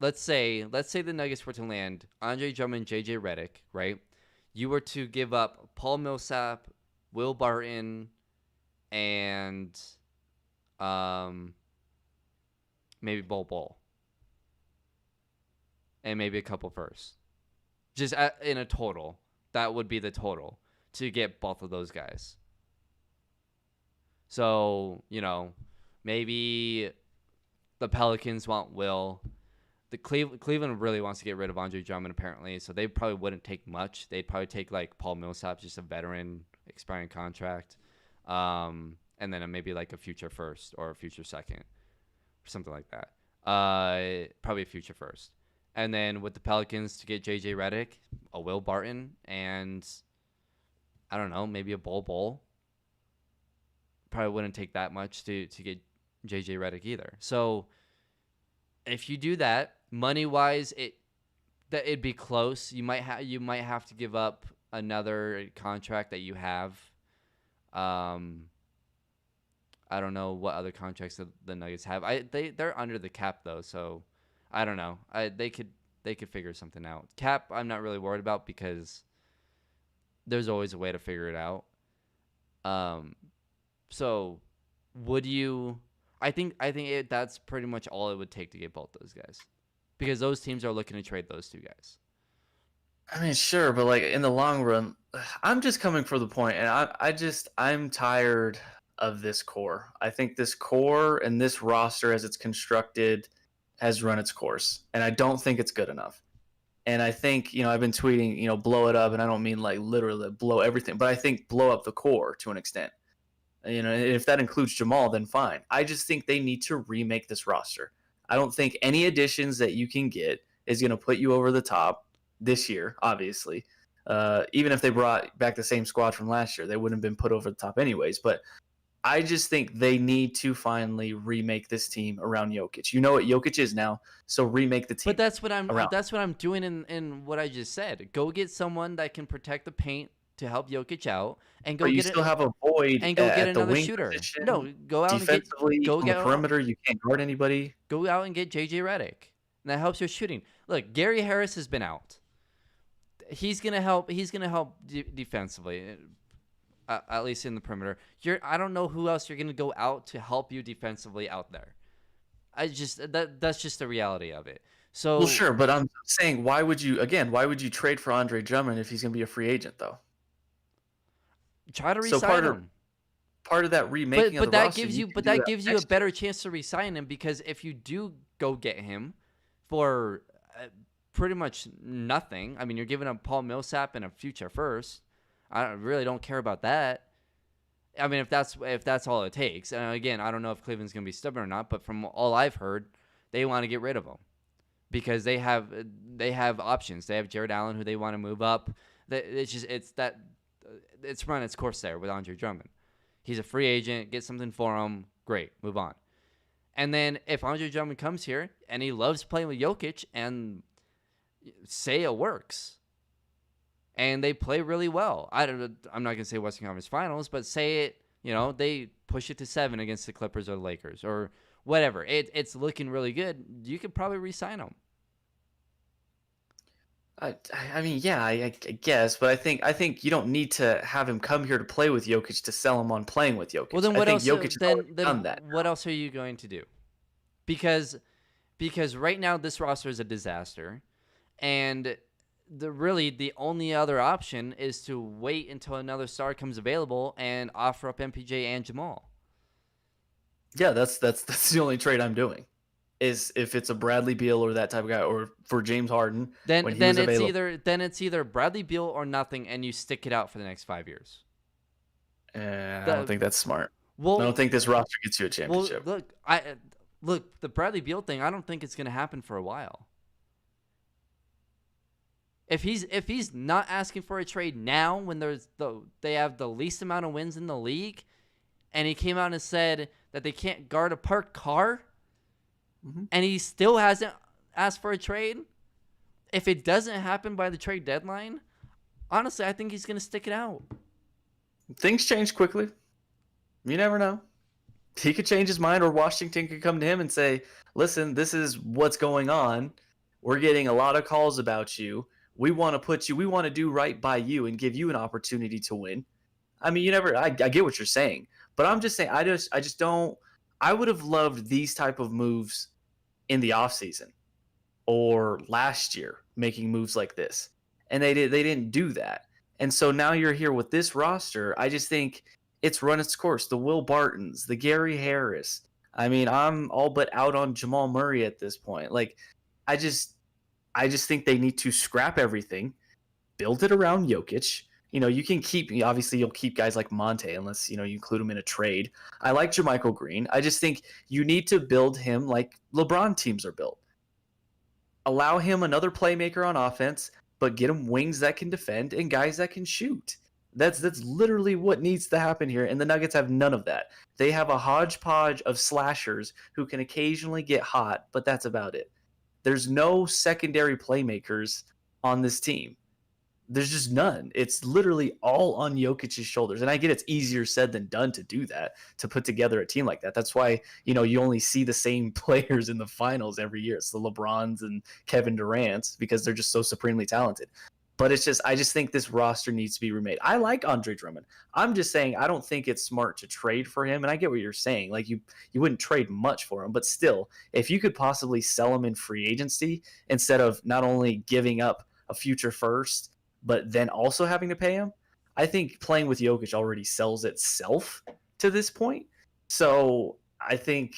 let's say the Nuggets were to land Andre Drummond, JJ Redick, right? You were to give up Paul Millsap, Will Barton, and maybe Bol, and maybe a couple firsts. Just in a total, that would be the total to get both of those guys. So, maybe the Pelicans want Will. The Cleveland really wants to get rid of Andre Drummond, apparently, so they probably wouldn't take much. They'd probably take, like, Paul Millsap, just a veteran, expiring contract, and then maybe, like, a future first or a future second, or something like that. Probably a future first. And then with the Pelicans to get J.J. Redick, a Will Barton, and, I don't know, maybe a Bol. Probably wouldn't take that much to get J.J. Redick either. So if you do that, money-wise, it'd be close. You might have to give up another contract that you have I don't know what other contracts the Nuggets have. They're under the cap though, so I don't know. They could figure something out. Cap, I'm not really worried about because there's always a way to figure it out. Um, so would you? I think that's pretty much all it would take to get both those guys, because those teams are looking to trade those two guys.
I mean, sure, but like in the long run, I'm just coming for the point, and I'm tired of this core. I think this core and this roster, as it's constructed, has run its course, and I don't think it's good enough. And I think, I've been tweeting, blow it up, and I don't mean like literally blow everything, but I think blow up the core to an extent. If that includes Jamal, then fine. I just think they need to remake this roster. I don't think any additions that you can get is going to put you over the top this year, obviously. Even if they brought back the same squad from last year, they wouldn't have been put over the top anyways. But I just think they need to finally remake this team around Jokic. You know what Jokic is now, so remake the team.
But that's what I'm
around.
that's what I'm doing in what I just said. Go get someone that can protect the paint to help Jokic out, and go
But you
get
still
it,
have a void
and go get
at the
another
wing
shooter.
position.
No, go out and get
Defensively, on the perimeter, you can't guard anybody.
Go out and get JJ Redick. And that helps your shooting. Look, Gary Harris has been out. He's gonna help. He's gonna help defensively, at least in the perimeter. I don't know who else you're gonna go out to help you defensively out there. That's just the reality of it. So
Well, sure, but I'm saying, why would you trade for Andre Drummond if he's going to be a free agent, though?
try to
So
resign him.
part of that remaking
But
of the
that
roster,
gives you
can
but
do
that
that
gives you a
next
better
year.
chance to resign him, because if you do go get him for pretty much nothing, I mean, you're giving up Paul Millsap and a future first. Really don't care about that. I mean, if that's all it takes. And again, I don't know if Cleveland's going to be stubborn or not, but from all I've heard, they want to get rid of him because they have options. They have Jared Allen, who they want to move up. It's run its course there with Andre Drummond. He's a free agent. Get something for him. Great. Move on. And then if Andre Drummond comes here and he loves playing with Jokic, and say it works, and they play really well. I'm not going to say Western Conference Finals, but say it, they push it to 7 against the Clippers or the Lakers or whatever. It's looking really good. You could probably re-sign them.
I mean, yeah, I guess, but I think you don't need to have him come here to play with Jokic to sell him on playing with Jokic.
Well, then
I
what
think
else?
Jokic has already done that.
What else are you going to do? Because right now this roster is a disaster, and the only other option is to wait until another star comes available and offer up MPJ and Jamal.
Yeah, that's the only trade I'm doing. Is if it's a Bradley Beal or that type of guy, or for James Harden when he was available.
It's either Bradley Beal or nothing, and you stick it out for the next 5 years.
I don't think that's smart.
Well,
I don't think this roster gets you a championship.
Well, look, the Bradley Beal thing, I don't think it's going to happen for a while. If he's not asking for a trade now, when they have the least amount of wins in the league, and he came out and said that they can't guard a parked car, and he still hasn't asked for a trade, if it doesn't happen by the trade deadline, honestly, I think he's going to stick it out.
Things change quickly. You never know. He could change his mind, or Washington could come to him and say, listen, this is what's going on. We're getting a lot of calls about you. We want to do right by you and give you an opportunity to win. I mean, I get what you're saying, but I'm just saying, I just don't, I would have loved these type of moves in the offseason or last year, making moves like this. And they didn't do that. And so now you're here with this roster. I just think it's run its course. The Will Bartons, the Gary Harris. I mean, I'm all but out on Jamal Murray at this point. Like, I just think they need to scrap everything, build it around Jokic. You can obviously you'll keep guys like Monte unless, you include him in a trade. I like JaMychal Green. I just think you need to build him like LeBron teams are built. Allow him another playmaker on offense, but get him wings that can defend and guys that can shoot. That's literally what needs to happen here, and the Nuggets have none of that. They have a hodgepodge of slashers who can occasionally get hot, but that's about it. There's no secondary playmakers on this team. There's just none. It's literally all on Jokic's shoulders. And I get it's easier said than done to do that, to put together a team like that. That's why, you only see the same players in the finals every year. It's the LeBrons and Kevin Durant's because they're just so supremely talented. But I just think this roster needs to be remade. I like Andre Drummond. I'm just saying I don't think it's smart to trade for him. And I get what you're saying. Like you wouldn't trade much for him, but still, if you could possibly sell him in free agency instead of not only giving up a future first but then also having to pay him, I think playing with Jokic already sells itself to this point. So I think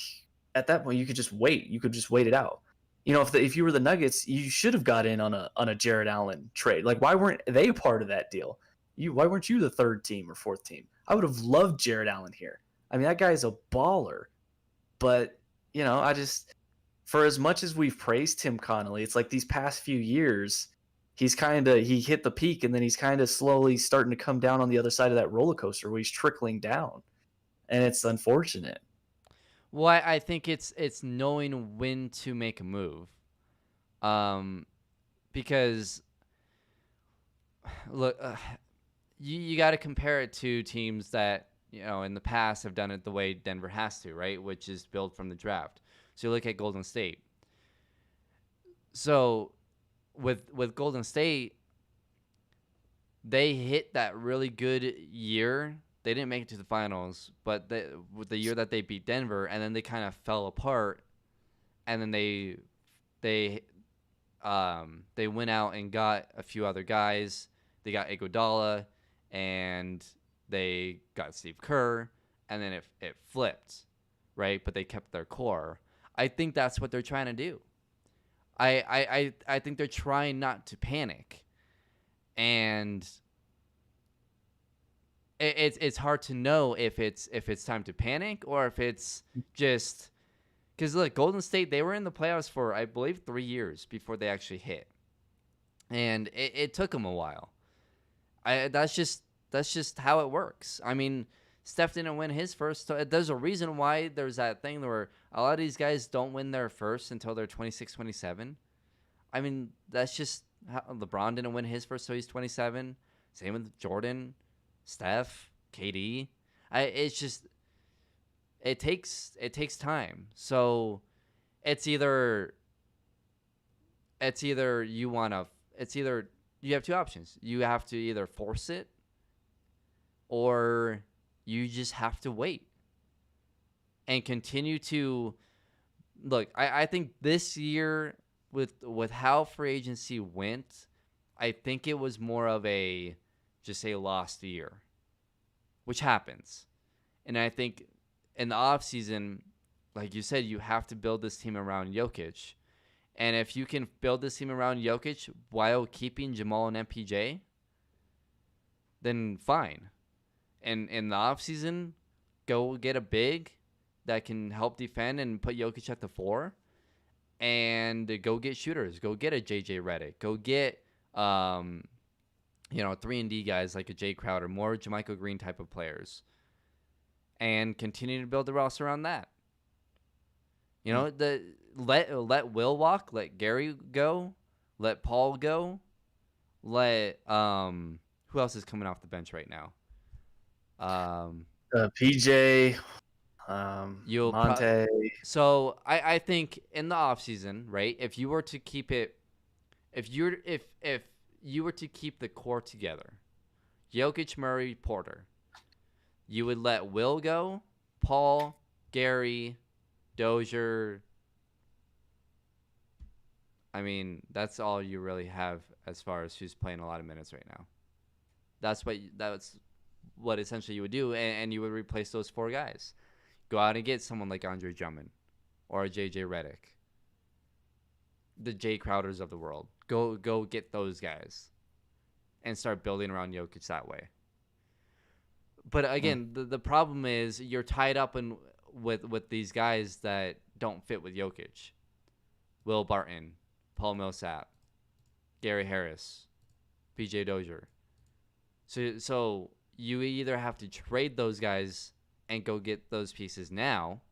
at that point you could just wait. You could just wait it out. If you were the Nuggets, you should have got in on a Jared Allen trade. Like, why weren't they part of that deal? Why weren't you the third team or fourth team? I would have loved Jared Allen here. I mean, that guy is a baller. But I just, for as much as we've praised Tim Connolly, it's like these past few years, he hit the peak and then he's kind of slowly starting to come down on the other side of that roller coaster where he's trickling down, and it's unfortunate.
Well, I think it's knowing when to make a move, because look, you got to compare it to teams that in the past have done it the way Denver has to, right? Which is build from the draft. So you look at Golden State. So with Golden State, they hit that really good year. They didn't make it to the finals, but with the year that they beat Denver, and then they kind of fell apart, and then they went out and got a few other guys. They got Iguodala, and they got Steve Kerr, and then it flipped, right? But they kept their core. I think that's what they're trying to do. I think they're trying not to panic, and it's hard to know if it's time to panic or if it's just because look, Golden State, they were in the playoffs for I believe 3 years before they actually hit, and it took them a while. That's just how it works. I mean, Steph didn't win his first. There's a reason why there's that thing where a lot of these guys don't win their first until they're 26, 27. I mean, that's just how LeBron didn't win his first, so he's 27. Same with Jordan, Steph, KD. It's just it takes time. So it's either you have two options. You have to either force it or you just have to wait and continue to look. I think this year with how free agency went, I think it was more of a just a lost year, which happens. And I think in the offseason, like you said, you have to build this team around Jokic. And if you can build this team around Jokic while keeping Jamal and MPJ, then fine. And in the offseason, go get a big that can help defend and put Jokic at the 4. And go get shooters. Go get a JJ Redick. Go get 3-and-D guys like a Jay Crowder, more Jermichael Green type of players. And continue to build the roster around that. Let Will walk, let Gary go, let Paul go, let who else is coming off the bench right now?
PJ, Monte.
So I think in the offseason, right, if you were to keep it, if you were to keep the core together, Jokic, Murray, Porter, you would let Will go, Paul, Gary, Dozier. I mean, that's all you really have as far as who's playing a lot of minutes right now. That's what essentially you would do, and you would replace those 4 guys. Go out and get someone like Andre Drummond or a JJ Redick, the Jay Crowders of the world. Go get those guys and start building around Jokic that way. But again, the problem is you're tied up with these guys that don't fit with Jokic. Will Barton, Paul Millsap, Gary Harris, PJ Dozier. So you either have to trade those guys and go get those pieces now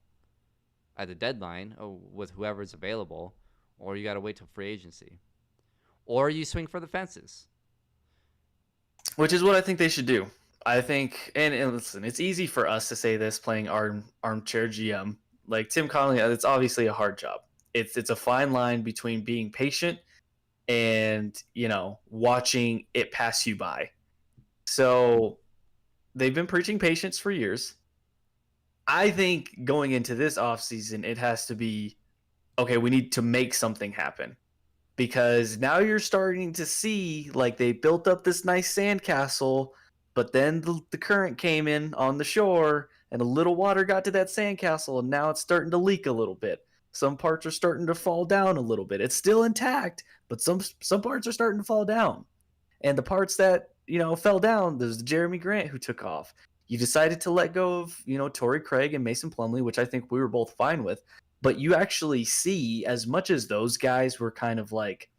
at the deadline or with whoever's available, or you got to wait till free agency. Or you swing for the fences.
which is what I think they should do. I think, and listen, it's easy for us to say this playing armchair GM. Like Tim Connolly, it's obviously a hard job. It's a fine line between being patient and watching it pass you by. So they've been preaching patience for years. I think going into this offseason, it has to be okay, we need to make something happen because now you're starting to see like they built up this nice sandcastle, but then the current came in on the shore and a little water got to that sandcastle and now it's starting to leak a little bit. Some parts are starting to fall down a little bit. It's still intact, but some parts are starting to fall down. And the parts that, fell down, there's Jeremy Grant who took off. You decided to let go of, Torrey Craig and Mason Plumlee, which I think we were both fine with. But you actually see, as much as those guys were kind of like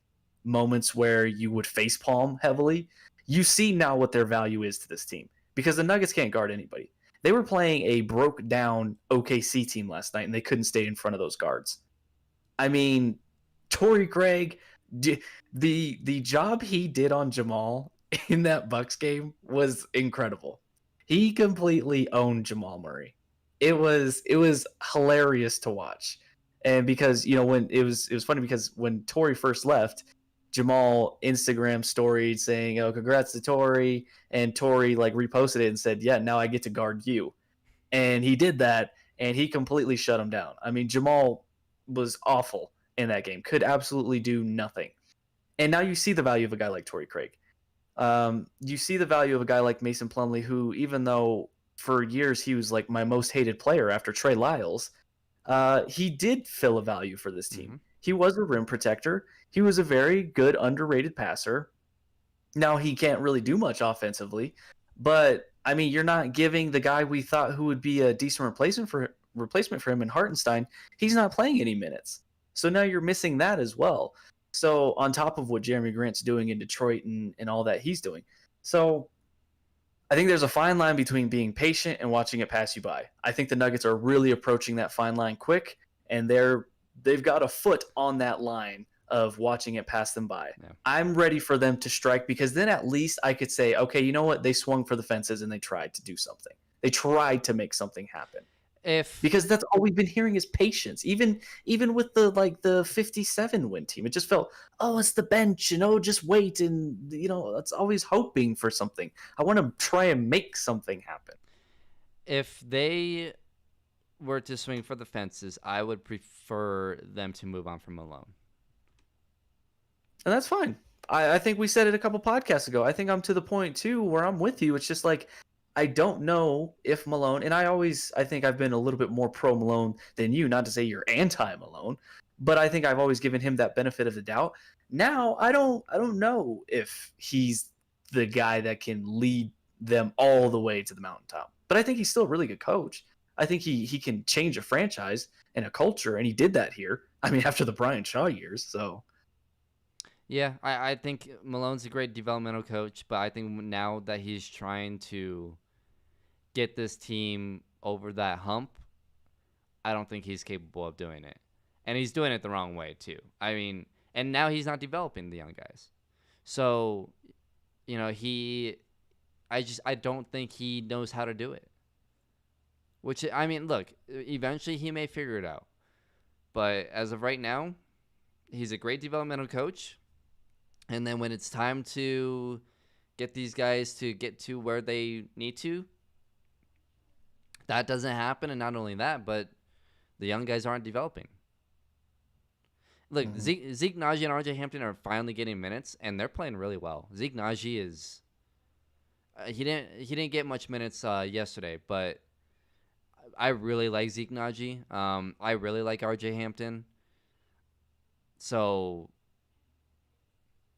moments where you would facepalm heavily, you see now what their value is to this team. Because the Nuggets can't guard anybody. They were playing a broke down OKC team last night, and they couldn't stay in front of those guards. I mean, Torrey Craig, the job he did on Jamal in that Bucks game was incredible. He completely owned Jamal Murray. It was hilarious to watch. And because, when it was funny because when Torrey first left, Jamal Instagram storied saying, "Oh, congrats to Torrey," and Torrey like reposted it and said, "Yeah, now I get to guard you." And he did that, and he completely shut him down. I mean, Jamal was awful in that game, could absolutely do nothing. And now you see the value of a guy like Torrey Craig. You see the value of a guy like Mason Plumlee, who, even though for years he was like my most hated player after Trey Lyles, he did fill a value for this team.
Mm-hmm.
He was a rim protector. He was a very good, underrated passer. Now he can't really do much offensively, but I mean, you're not giving the guy we thought who would be a decent replacement for him in Hartenstein. He's not playing any minutes, so now you're missing that as well. So on top of what Jeremy Grant's doing in Detroit and all that he's doing, so I think there's a fine line between being patient and watching it pass you by. I think the Nuggets are really approaching that fine line quick, and they've got a foot on that line of watching it pass them by.
Yeah.
I'm ready for them to strike because then at least I could say, okay, you know what? They swung for the fences and they tried to do something. They tried to make something happen.
If
Because that's all we've been hearing is patience. Even with the 57 win team, it just felt, oh, it's the bench, just wait, and it's always hoping for something. I want to try and make something happen.
if they were to swing for the fences, I would prefer them to move on from Malone.
And that's fine. I think we said it a couple podcasts ago. I think I'm to the point too where I'm with you. It's just like I don't know if Malone, and I think I've been a little bit more pro Malone than you, not to say you're anti Malone, but I think I've always given him that benefit of the doubt. Now I don't know if he's the guy that can lead them all the way to the mountaintop. But I think he's still a really good coach. I think he can change a franchise and a culture, and he did that here. I mean, after the Brian Shaw years, so
Yeah, I think Malone's a great developmental coach, but I think now that he's trying to get this team over that hump, I don't think he's capable of doing it. And he's doing it the wrong way, too. I mean, and now he's not developing the young guys. So, I don't think he knows how to do it. Which, I mean, look, eventually he may figure it out. But as of right now, he's a great developmental coach. And then when it's time to get these guys to get to where they need to, that doesn't happen. And not only that, but the young guys aren't developing. Look, Zeke Naji and RJ Hampton are finally getting minutes, and they're playing really well. Zeke Naji is he didn't get much minutes yesterday, but I really like Zeke Naji. I really like RJ Hampton. So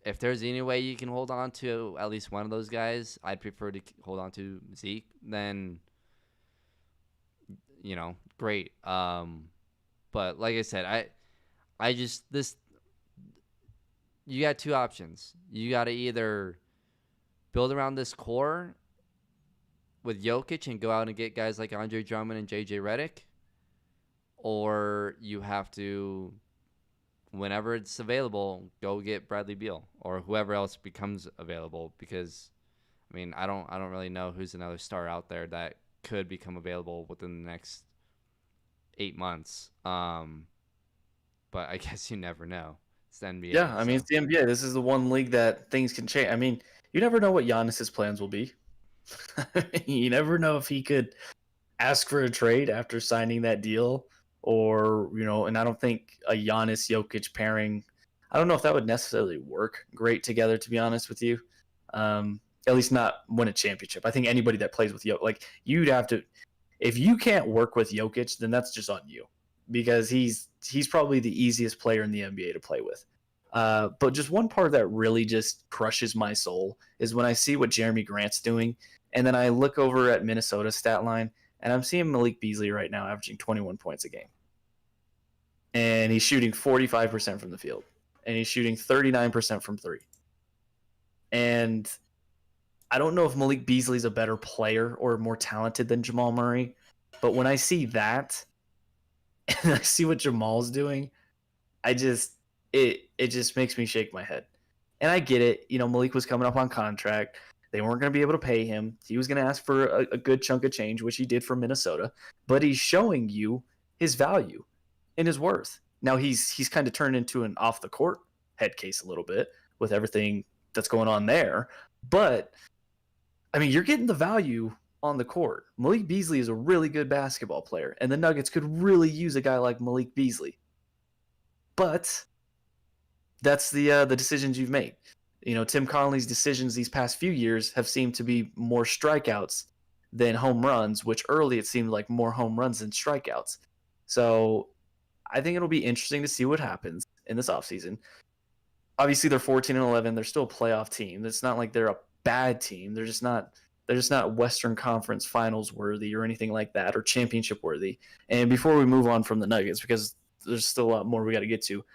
if there's any way you can hold on to at least one of those guys, I'd prefer to hold on to Zeke than, great. But like I said, I just you got two options. You got to either build around this core with Jokic and go out and get guys like Andre Drummond and JJ Redick, or you have to, whenever it's available, go get Bradley Beal or whoever else becomes available, because I mean, I don't really know who's another star out there that could become available within the next 8 months. But I guess you never know. It's the
Yeah,
NBA,
I mean,
so
it's the NBA. This is the one league that things can change. I mean, you never know what Giannis's plans will be. You never know if he could ask for a trade after signing that deal, or and I don't think a Giannis Jokic pairing. I don't know if that would necessarily work great together. To be honest with you, at least not win a championship. I think anybody that plays with Jokic, like you'd have to, if you can't work with Jokic, then that's just on you because he's probably the easiest player in the NBA to play with. But just one part that really just crushes my soul is when I see what Jeremy Grant's doing, and then I look over at Minnesota's stat line, and I'm seeing Malik Beasley right now averaging 21 points a game, and he's shooting 45% from the field, and he's shooting 39% from three. And I don't know if Malik Beasley's a better player or more talented than Jamal Murray, but when I see that and I see what Jamal's doing, I just it just makes me shake my head. And I get it. Malik was coming up on contract. They weren't going to be able to pay him. He was going to ask for a good chunk of change, which he did for Minnesota. But he's showing you his value and his worth. Now he's kind of turned into an off the court head case a little bit with everything that's going on there. But I mean, you're getting the value on the court. Malik Beasley is a really good basketball player, and the Nuggets could really use a guy like Malik Beasley. But that's the decisions you've made. Tim Connelly's decisions these past few years have seemed to be more strikeouts than home runs, which early it seemed like more home runs than strikeouts. So I think it'll be interesting to see what happens in this offseason. Obviously, they're 14-11. They're still a playoff team. It's not like they're a bad team. They're just not Western Conference Finals worthy or anything like that, or championship worthy. And before we move on from the Nuggets, because there's still a lot more we got to get to,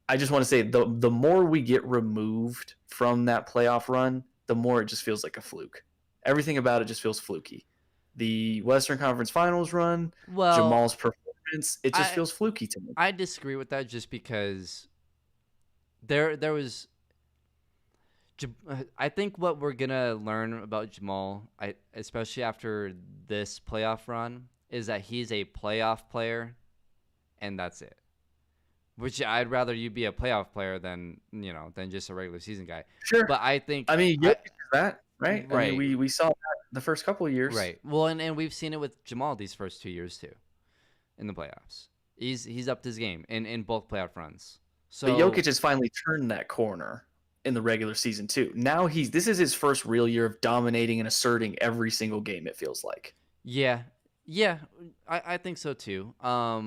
I just want to say the more we get removed from that playoff run, the more it just feels like a fluke. Everything about it just feels fluky. The Western Conference Finals run,
well,
Jamal's performance, it just
I
feels fluky to me.
I disagree with that just because there was I think what we're gonna learn about Jamal, especially after this playoff run, is that he's a playoff player, and that's it. Which I'd rather you be a playoff player than just a regular season guy.
Sure.
But I think
I mean, Jokic is that, right? I mean,
right,
we saw that the first couple of years.
right. Well, and we've seen it with Jamal these first 2 years too, in the playoffs. He's upped his game in both playoff runs.
But
So
Jokic has finally turned that corner in the regular season too. Now this is his first real year of dominating and asserting every single game, it feels like.
yeah, yeah, I think so too. I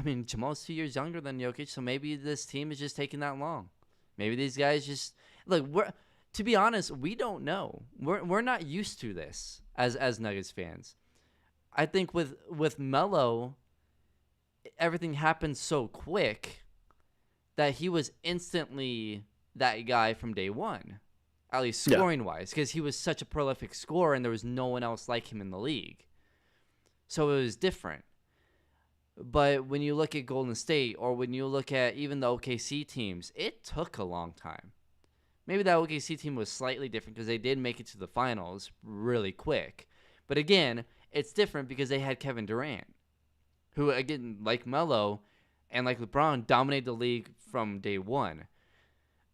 mean, Jamal's 2 years younger than Jokic, so maybe this team is just taking that long. Maybe these guys just look. To be honest, we don't know. We're not used to this as Nuggets fans. I think with Melo, everything happened so quick that he was instantly that guy from day one, at least scoring wise, because he was such a prolific scorer and there was no one else like him in the league. So it was different. But when you look at Golden State or when you look at even the OKC teams, it took a long time. Maybe that OKC team was slightly different because they did make it to the finals really quick. But again, it's different because they had Kevin Durant, who, again, like Melo and like LeBron, dominated the league from day one.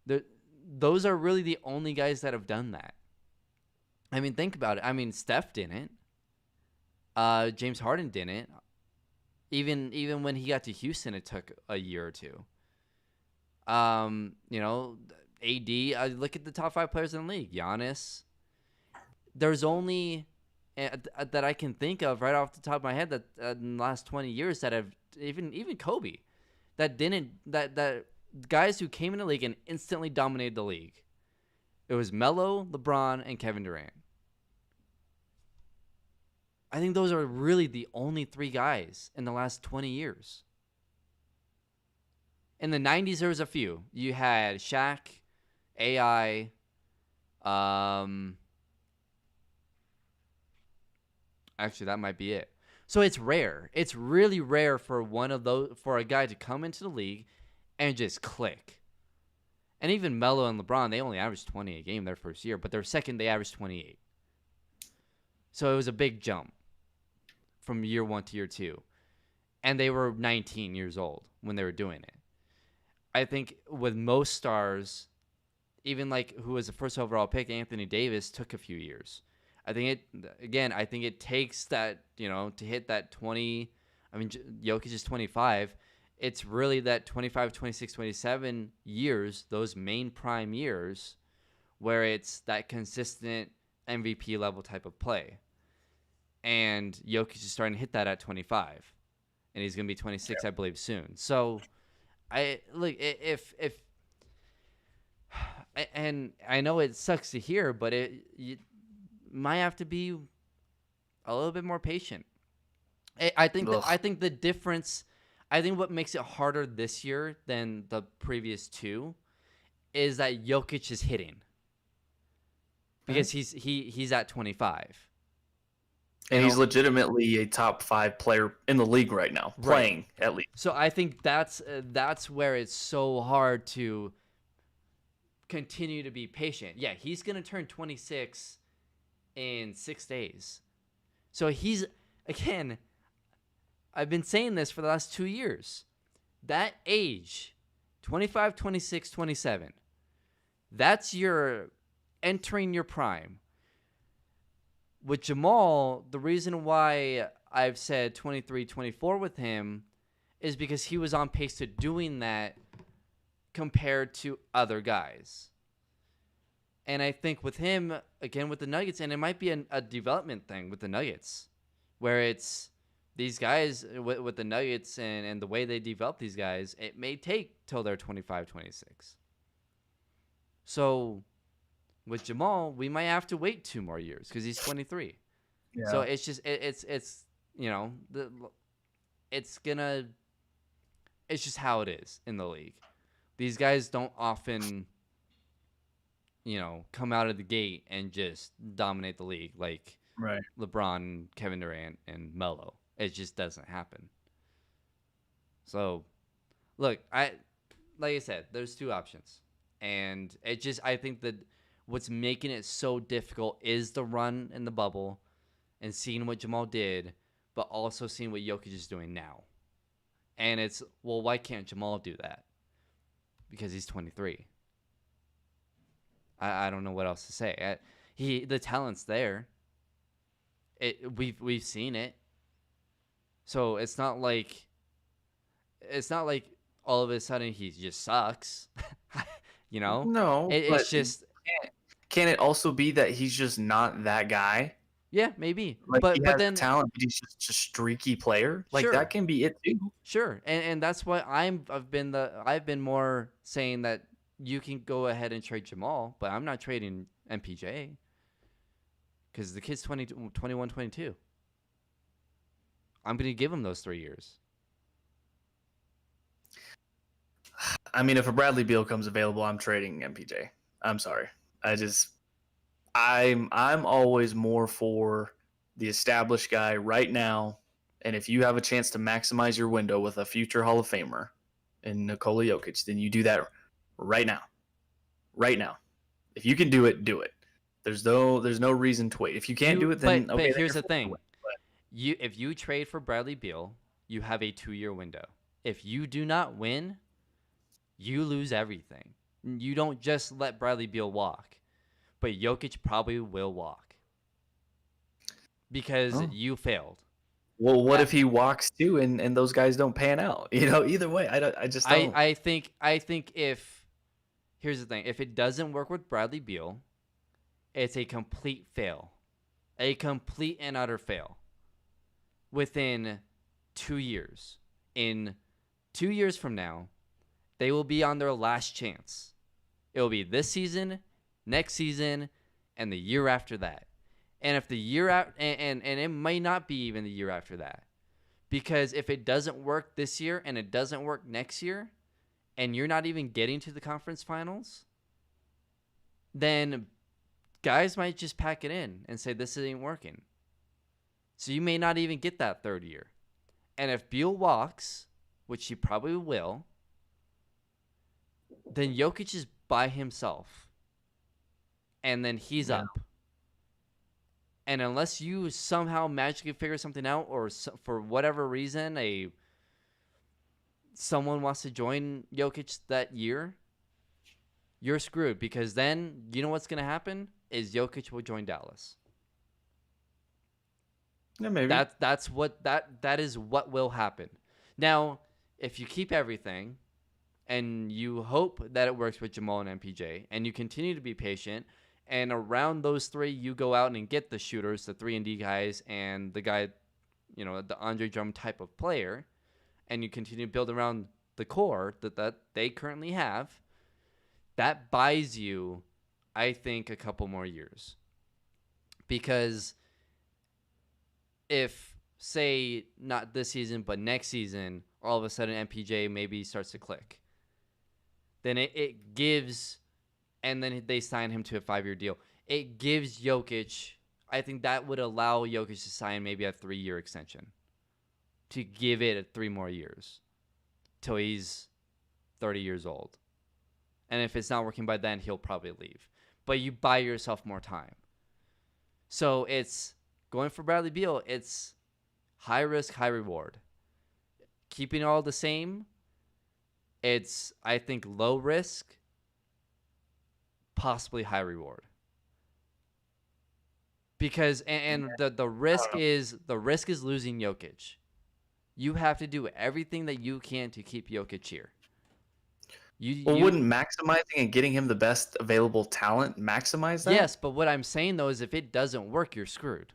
Those are really the only guys that have done that. I mean, think about it. I mean, Steph didn't. James Harden didn't. Even when he got to Houston, it took a year or two. AD. Look at the top 5 players in the league. Giannis. There's only that I can think of right off the top of my head that in the last 20 years that have even Kobe, that guys who came in the league and instantly dominated the league. It was Melo, LeBron, and Kevin Durant. I think those are really the only 3 guys in the last 20 years. In the 90s, there was a few. You had Shaq, AI, actually, that might be it. So it's rare. It's really rare for a guy to come into the league and just click. And even Melo and LeBron, they only averaged 20 a game their first year, but their second they averaged 28. So it was a big jump from year 1 to year 2. And they were 19 years old when they were doing it. I think with most stars, even like who was the first overall pick, Anthony Davis, took a few years. I think it takes that, to hit that 20. I mean, Jokic is 25. It's really that 25, 26, 27 years, those main prime years, where it's that consistent MVP level type of play. And Jokic is starting to hit that at 25. And he's going to be 26, I believe, soon. So, if and I know it sucks to hear, but you might have to be a little bit more patient. I think the difference, I think what makes it harder this year than the previous two is that Jokic is hitting because he's at 25.
And he's legitimately a top 5 player in the league right now, playing at least.
So I think that's where it's so hard to continue to be patient. Yeah, he's going to turn 26 in 6 days. So he's, again, I've been saying this for the last 2 years. That age, 25, 26, 27, that's your entering your prime. With Jamal, the reason why I've said 23, 24 with him is because he was on pace to doing that compared to other guys. And I think with him, again, with the Nuggets, and it might be a development thing with the Nuggets, where it's these guys with the Nuggets and the way they develop these guys, it may take till they're 25, 26. So with Jamal, we might have to wait 2 more years because he's 23. Yeah. So it's just it's it's just how it is in the league. These guys don't often, come out of the gate and just dominate the league like LeBron, Kevin Durant, and Melo. It just doesn't happen. So, look, like I said, there's 2 options, and I think that what's making it so difficult is the run in the bubble and seeing what Jamal did, but also seeing what Jokic is doing now. And it's, well, why can't Jamal do that? Because he's 23. I don't know what else to say. The talent's there. We've seen it. So it's not like all of a sudden he just sucks.
No,
it's just.
Can it also be that he's just not that guy?
Yeah, maybe.
Like,
but
he has
then
talent, but he's just a streaky player. Like,
sure.
That can be it too.
Sure, and that's why I've been more saying that you can go ahead and trade Jamal, but I'm not trading MPJ because the kid's 21, 22. I'm going to give him those 3 years.
I mean, if a Bradley Beal comes available, I'm trading MPJ. I'm sorry. I'm always more for the established guy right now. And if you have a chance to maximize your window with a future Hall of Famer in Nikola Jokic, then you do that right now. Right now. If you can do it, do it. There's no reason to wait. If you can't do it, then
but here's the thing. If you trade for Bradley Beal, you have a 2-year window. If you do not win, you lose everything. You don't just let Bradley Beal walk, but Jokic probably will walk because you failed.
Well, what if he walks too, and those guys don't pan out? Either way, I just don't.
I think if here's the thing, if it doesn't work with Bradley Beal, it's a complete fail, a complete and utter fail. Within 2 years, in 2 years from now, they will be on their last chance. It will be this season, next season, and the year after that. And if the year out, and it might not be even the year after that, because if it doesn't work this year and it doesn't work next year, and you're not even getting to the conference finals, then guys might just pack it in and say this ain't working. So you may not even get that 3rd year. And if Beal walks, which he probably will, then Jokic is by himself, and then he's
Yeah.
up. And unless you somehow magically figure something out, or for whatever reason, someone wants to join Jokic that year, you're screwed, because then you know what's going to happen is Jokic will join Dallas.
Yeah, maybe.
That is what will happen. Now, if you keep everything and you hope that it works with Jamal and MPJ, and you continue to be patient, and around those three you go out and get the shooters, the 3-and-D guys, and the guy, the Andre Drummond type of player, and you continue to build around the core that they currently have, that buys you, I think, a couple more years. Because if, say, not this season, but next season, all of a sudden MPJ maybe starts to click, then it gives, and then they sign him to a 5-year deal. It gives Jokic, I think that would allow Jokic to sign maybe a 3-year extension, to give it 3 more years till he's 30 years old. And if it's not working by then, he'll probably leave. But you buy yourself more time. So it's going for Bradley Beal. It's high risk, high reward. Keeping it all the same, it's, I think, low risk, possibly high reward. Because the risk is losing Jokic. You have to do everything that you can to keep Jokic here.
Wouldn't maximizing and getting him the best available talent maximize that?
Yes, but what I'm saying though is, if it doesn't work, you're screwed.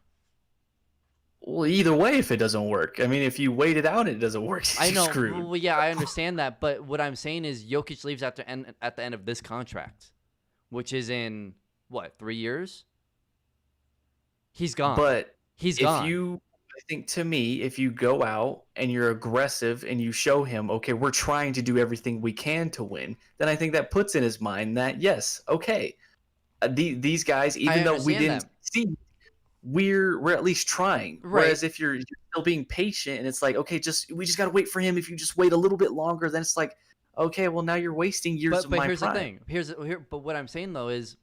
Well, either way, if it doesn't work, I mean, if you wait it out and it doesn't work,
I
you're
know.
screwed.
Well, yeah, I understand that, but what I'm saying is Jokic leaves at the end of this contract, which is in what, 3 years? He's gone.
But
he's
if
gone.
I think, to me, if you go out and you're aggressive and you show him, okay, we're trying to do everything we can to win, then I think that puts in his mind that, yes, okay, these guys, even though we didn't see, we're at least trying.
Right.
Whereas if you're still being patient and it's like, okay, we just got to wait for him. If you just wait a little bit longer, then it's like, okay, well, now you're wasting years of my
here's
prime.
the thing. But what I'm saying though is,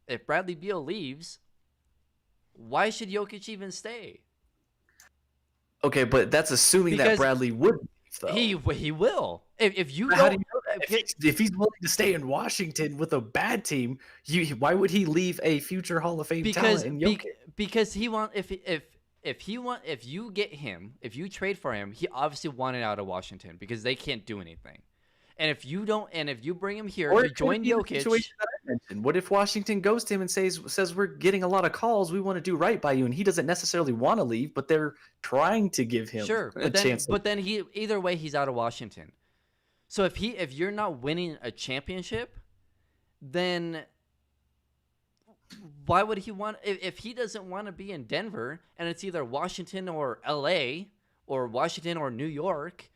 if Bradley Beal leaves, why should Jokic even stay?
Okay, but that's assuming that Bradley would leave, though.
He will. If you
How do you know that? If he's willing to stay in Washington with a bad team, why would he leave a future Hall of Fame talent in Jokic?
Because he if you get him, if you trade for him, he obviously wanted out of Washington because they can't do anything. And if you bring him here to join Jokic,
what if Washington goes to him and says we're getting a lot of calls, we want to do right by you, and he doesn't necessarily want to leave, but they're trying to give him a chance.
But then either way he's out of Washington. So if you're not winning a championship, then why would he want, if he doesn't want to be in Denver and it's either Washington or LA or Washington or New York?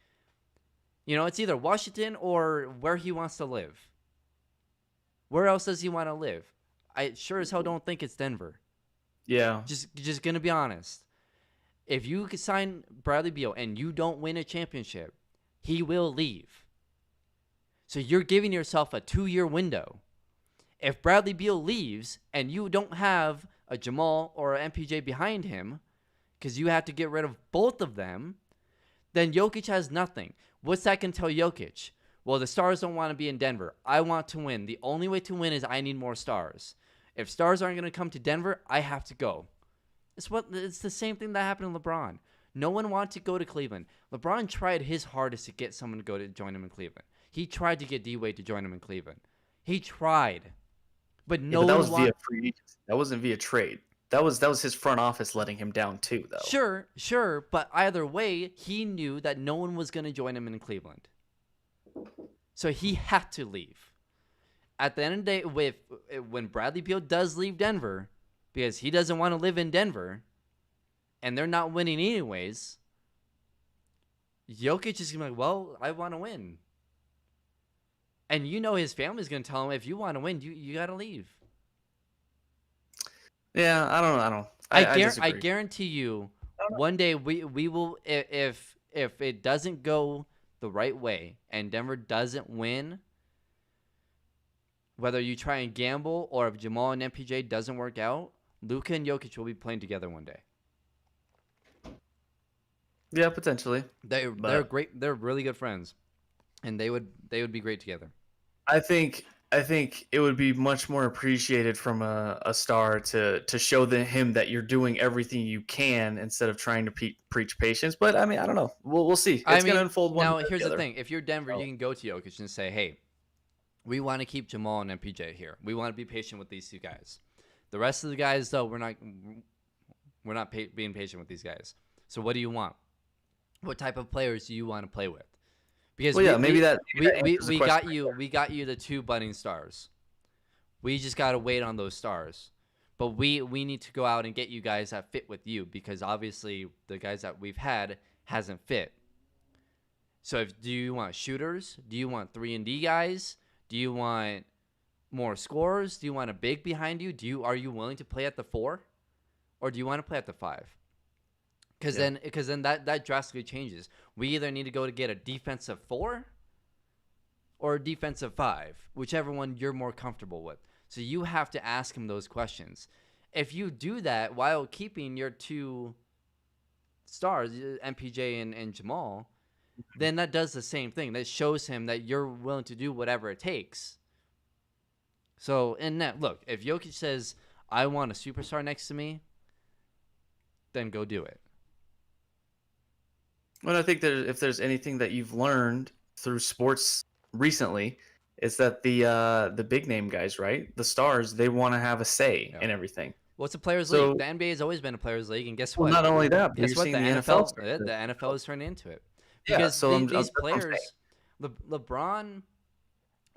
It's either Washington or where he wants to live. Where else does he want to live? I sure as hell don't think it's Denver.
Yeah.
Just going to be honest. If you could sign Bradley Beal and you don't win a championship, he will leave. So you're giving yourself a 2-year window. If Bradley Beal leaves and you don't have a Jamal or an MPJ behind him, because you have to get rid of both of them, then Jokic has nothing. What's that going to tell Jokic? Well, the stars don't want to be in Denver. I want to win. The only way to win is I need more stars. If stars aren't going to come to Denver, I have to go. It's the same thing that happened to LeBron. No one wanted to go to Cleveland. LeBron tried his hardest to get someone to join him in Cleveland. He tried to get D-Wade to join him in Cleveland. He tried. But no one
was via free agency. That wasn't via trade. That was his front office letting him down too, though.
Sure, but either way, he knew that no one was going to join him in Cleveland. So he had to leave. At the end of the day, when Bradley Beal does leave Denver, because he doesn't want to live in Denver, and they're not winning anyways, Jokic is going to be like, well, I want to win. And his family's going to tell him, if you want to win, you got to leave.
Yeah, I don't know.
I guarantee you, one day we will, if it doesn't go the right way and Denver doesn't win, whether you try and gamble or if Jamal and MPJ doesn't work out, Luka and Jokic will be playing together one day.
Yeah, potentially.
They're
But
great. They're really good friends, and they would be great together.
I think it would be much more appreciated from a star to show him that you're doing everything you can instead of trying to preach patience. But I mean, I don't know. We'll see.
I
It's gonna
mean,
unfold one way
now
or
here's
the
the
other.
thing: if you're Denver,
So,
you can go to Jokic and say, "Hey, we want to keep Jamal and MPJ here. We want to be patient with these two guys. The rest of the guys, though, we're not being patient with these guys. So what do you want? What type of players do you want to play with? Because
well, yeah, maybe that answers the
we
question.
got you the two budding stars. We just got to wait on those stars. But we need to go out and get you guys that fit with you, because obviously the guys that we've had hasn't fit. So do you want shooters? Do you want 3-and-D guys? Do you want more scorers? Do you want a big behind you? Are you willing to play at the 4, or do you want to play at the 5? Because then that drastically changes. We either need to go to get a defensive 4 or a defensive 5, whichever one you're more comfortable with. So you have to ask him those questions. If you do that while keeping your two stars, MPJ and Jamal, then that does the same thing. That shows him that you're willing to do whatever it takes. So, in that, look, if Jokic says, I want a superstar next to me, then go do it.
Well, I think that if there's anything that you've learned through sports recently, it's that the big name guys, right? The stars, they want to have a say in everything.
Well, it's a players'
So,
league. The NBA has always been a players' league, and guess
well,
what?
not only that, but
Guess
you're
what?
seeing
The
the NFL.
NFL is turning into it,
Yeah,
because
so
these
that's what I'm
players, LeBron,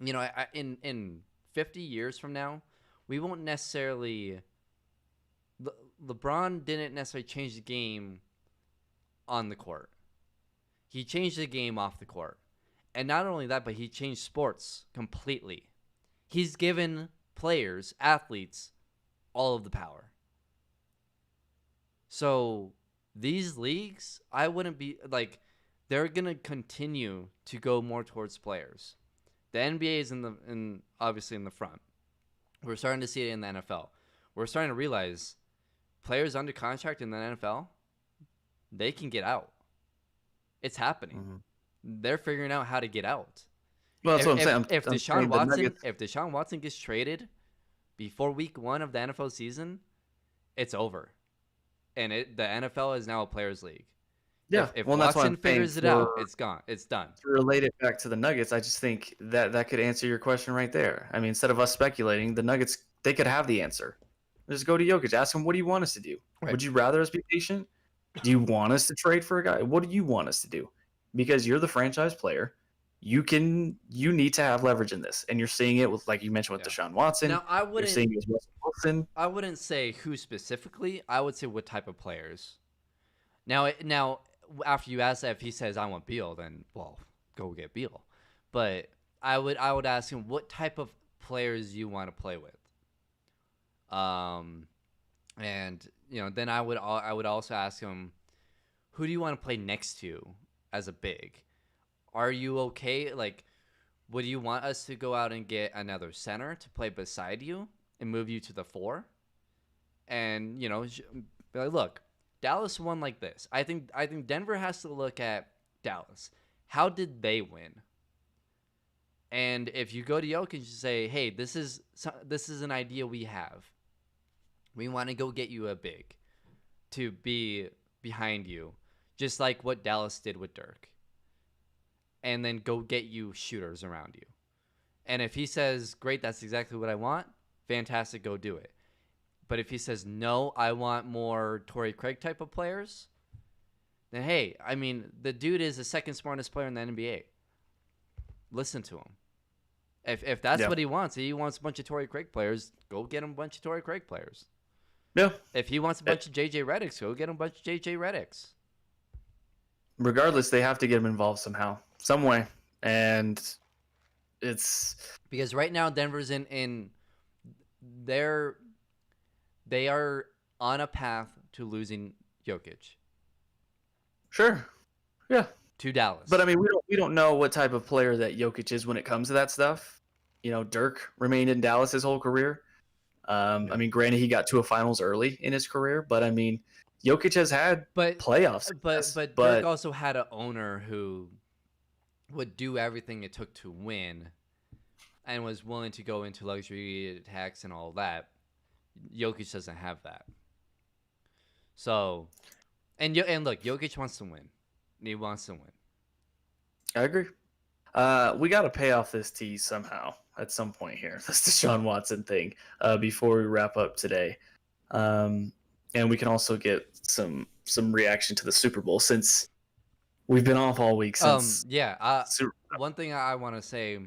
you know, in 50 years from now, we won't necessarily. LeBron didn't necessarily change the game on the court. He changed the game off the court. And not only that, but he changed sports completely. He's given players, athletes, all of the power. So these leagues, I wouldn't be like, they're gonna continue to go more towards players. The NBA is obviously in the front. We're starting to see it in the NFL. We're starting to realize players under contract in the NFL, they can get out. It's happening.
Mm-hmm.
They're figuring out how to get out.
Well, that's what I'm saying.
If
I'm saying
Deshaun Watson gets traded before week 1 of the NFL season, it's over, and the NFL is now a players' league.
Yeah,
if
well, that's
Watson figures it out, it's gone. It's done.
To relate it back to the Nuggets, I just think that could answer your question right there. I mean, instead of us speculating, the Nuggets, they could have the answer. Just go to Jokic, ask him, what do you want us to do?
Right.
Would you rather us be patient? Do you want us to trade for a guy? What do you want us to do? Because you're the franchise player. You need to have leverage in this. And you're seeing it with, like you mentioned, with Deshaun Watson.
Now,
you're seeing it with Russell Wilson.
I wouldn't say who specifically. I would say what type of players. Now, after you ask that, if he says I want Beal, then well, go get Beal. But I would ask him what type of players you want to play with. And then I would also ask him, who do you want to play next to as a big? Are you okay? Like, would you want us to go out and get another center to play beside you and move you to the 4? And be like, look, Dallas won like this. I think Denver has to look at Dallas. How did they win? And if you go to Jokic and say, hey, this is an idea we have. We want to go get you a big to be behind you, just like what Dallas did with Dirk. And then go get you shooters around you. And if he says, great, that's exactly what I want, fantastic, go do it. But if he says, no, I want more Torrey Craig type of players, then hey, I mean, the dude is the second smartest player in the NBA. Listen to him. If that's what he wants a bunch of Torrey Craig players, go get him a bunch of Torrey Craig players.
Yeah.
If he wants a bunch of JJ Redicks, go get him a bunch of JJ Redicks.
Regardless, they have to get him involved somehow, some way. And it's
because right now Denver's in they are on a path to losing Jokic.
Sure. Yeah.
To Dallas.
But I mean, we don't know what type of player that Jokic is when it comes to that stuff. Dirk remained in Dallas his whole career.
Yeah.
I mean, granted, he got to a finals early in his career, but I mean, Jokic has had
But
playoff
but
success.
but Dirk
But
also had an owner who would do everything it took to win and was willing to go into luxury tax and all that. Jokic doesn't have that. So, and look, Jokic wants to win. He wants to win.
I agree. We got to pay off this tease somehow at some point here. This Deshaun Watson thing before we wrap up today, and we can also get some reaction to the Super Bowl since we've been off all week since.
Yeah.
Super,
One thing I want to say: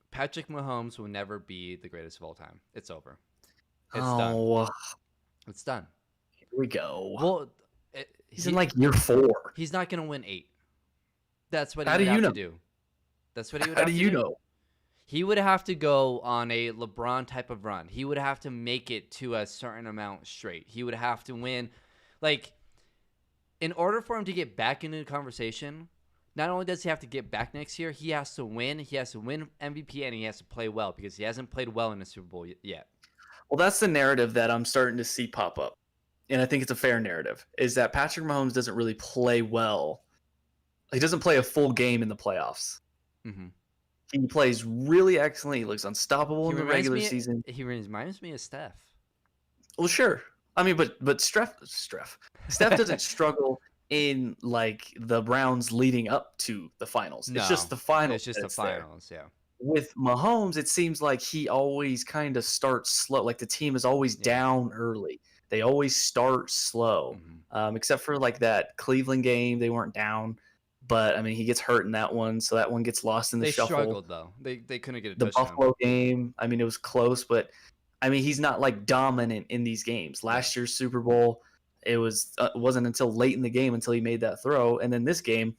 Patrick Mahomes will never be the greatest of all time. It's over. It's done.
oh,
It's done.
here we go.
Well,
He's in like year 4.
He's not gonna win 8. That's what
How
he
do
would
you
have
know?
to do. That's what he would
How
have
do
to
you
do.
know?
He would have to go on a LeBron type of run. He would have to make it to a certain amount straight. He would have to win. Like, in order for him to get back into the conversation, not only does he have to get back next year, he has to win. He has to win MVP, and he has to play well because he hasn't played well in the Super Bowl yet.
Well, that's the narrative that I'm starting to see pop up. And I think it's a fair narrative, is that Patrick Mahomes doesn't really play well. He doesn't play a full game in the playoffs.
Mm-hmm.
He plays really excellent. He looks unstoppable in the regular season.
He reminds me of Steph.
Well, sure. I mean, but Steph doesn't struggle in like the Browns leading up to the finals.
No,
it's just the finals.
It's just the finals, yeah.
With Mahomes, it seems like he always kind of starts slow. Like the team is always down early. They always start slow, except for like that Cleveland game. They weren't down, but I mean, he gets hurt in that one, so that one gets lost in the shuffle.
They struggled though. They couldn't get a
the
touchdown.
Buffalo game, I mean, it was close, but I mean, he's not like dominant in these games. Last year's Super Bowl, it wasn't until late in the game until he made that throw, and then this game,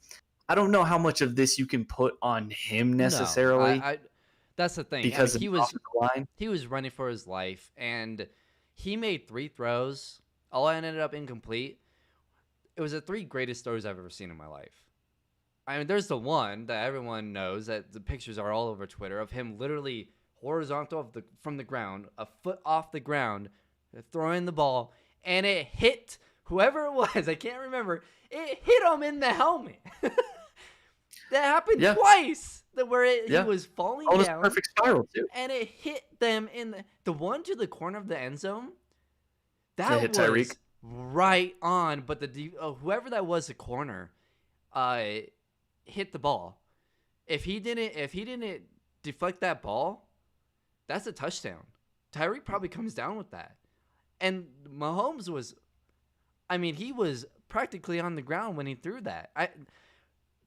I don't know how much of this you can put on him necessarily.
No, that's the thing.
Because
he was running for his life, and he made 3 throws. All ended up incomplete. It was the 3 greatest throws I've ever seen in my life. I mean, there's the one that everyone knows that the pictures are all over Twitter of him literally horizontal from the ground, a foot off the ground, throwing the ball, and it hit whoever it was. I can't remember. It hit him in the helmet. That happened twice. Where he was falling down.
It was a perfect spiral too.
And it hit them in the one to the corner of the end zone. That
hit
was
Tyreek.
Right on, but whoever that was, the corner, hit the ball. If he didn't deflect that ball, that's a touchdown. Tyreek probably comes down with that. And Mahomes he was practically on the ground when he threw that.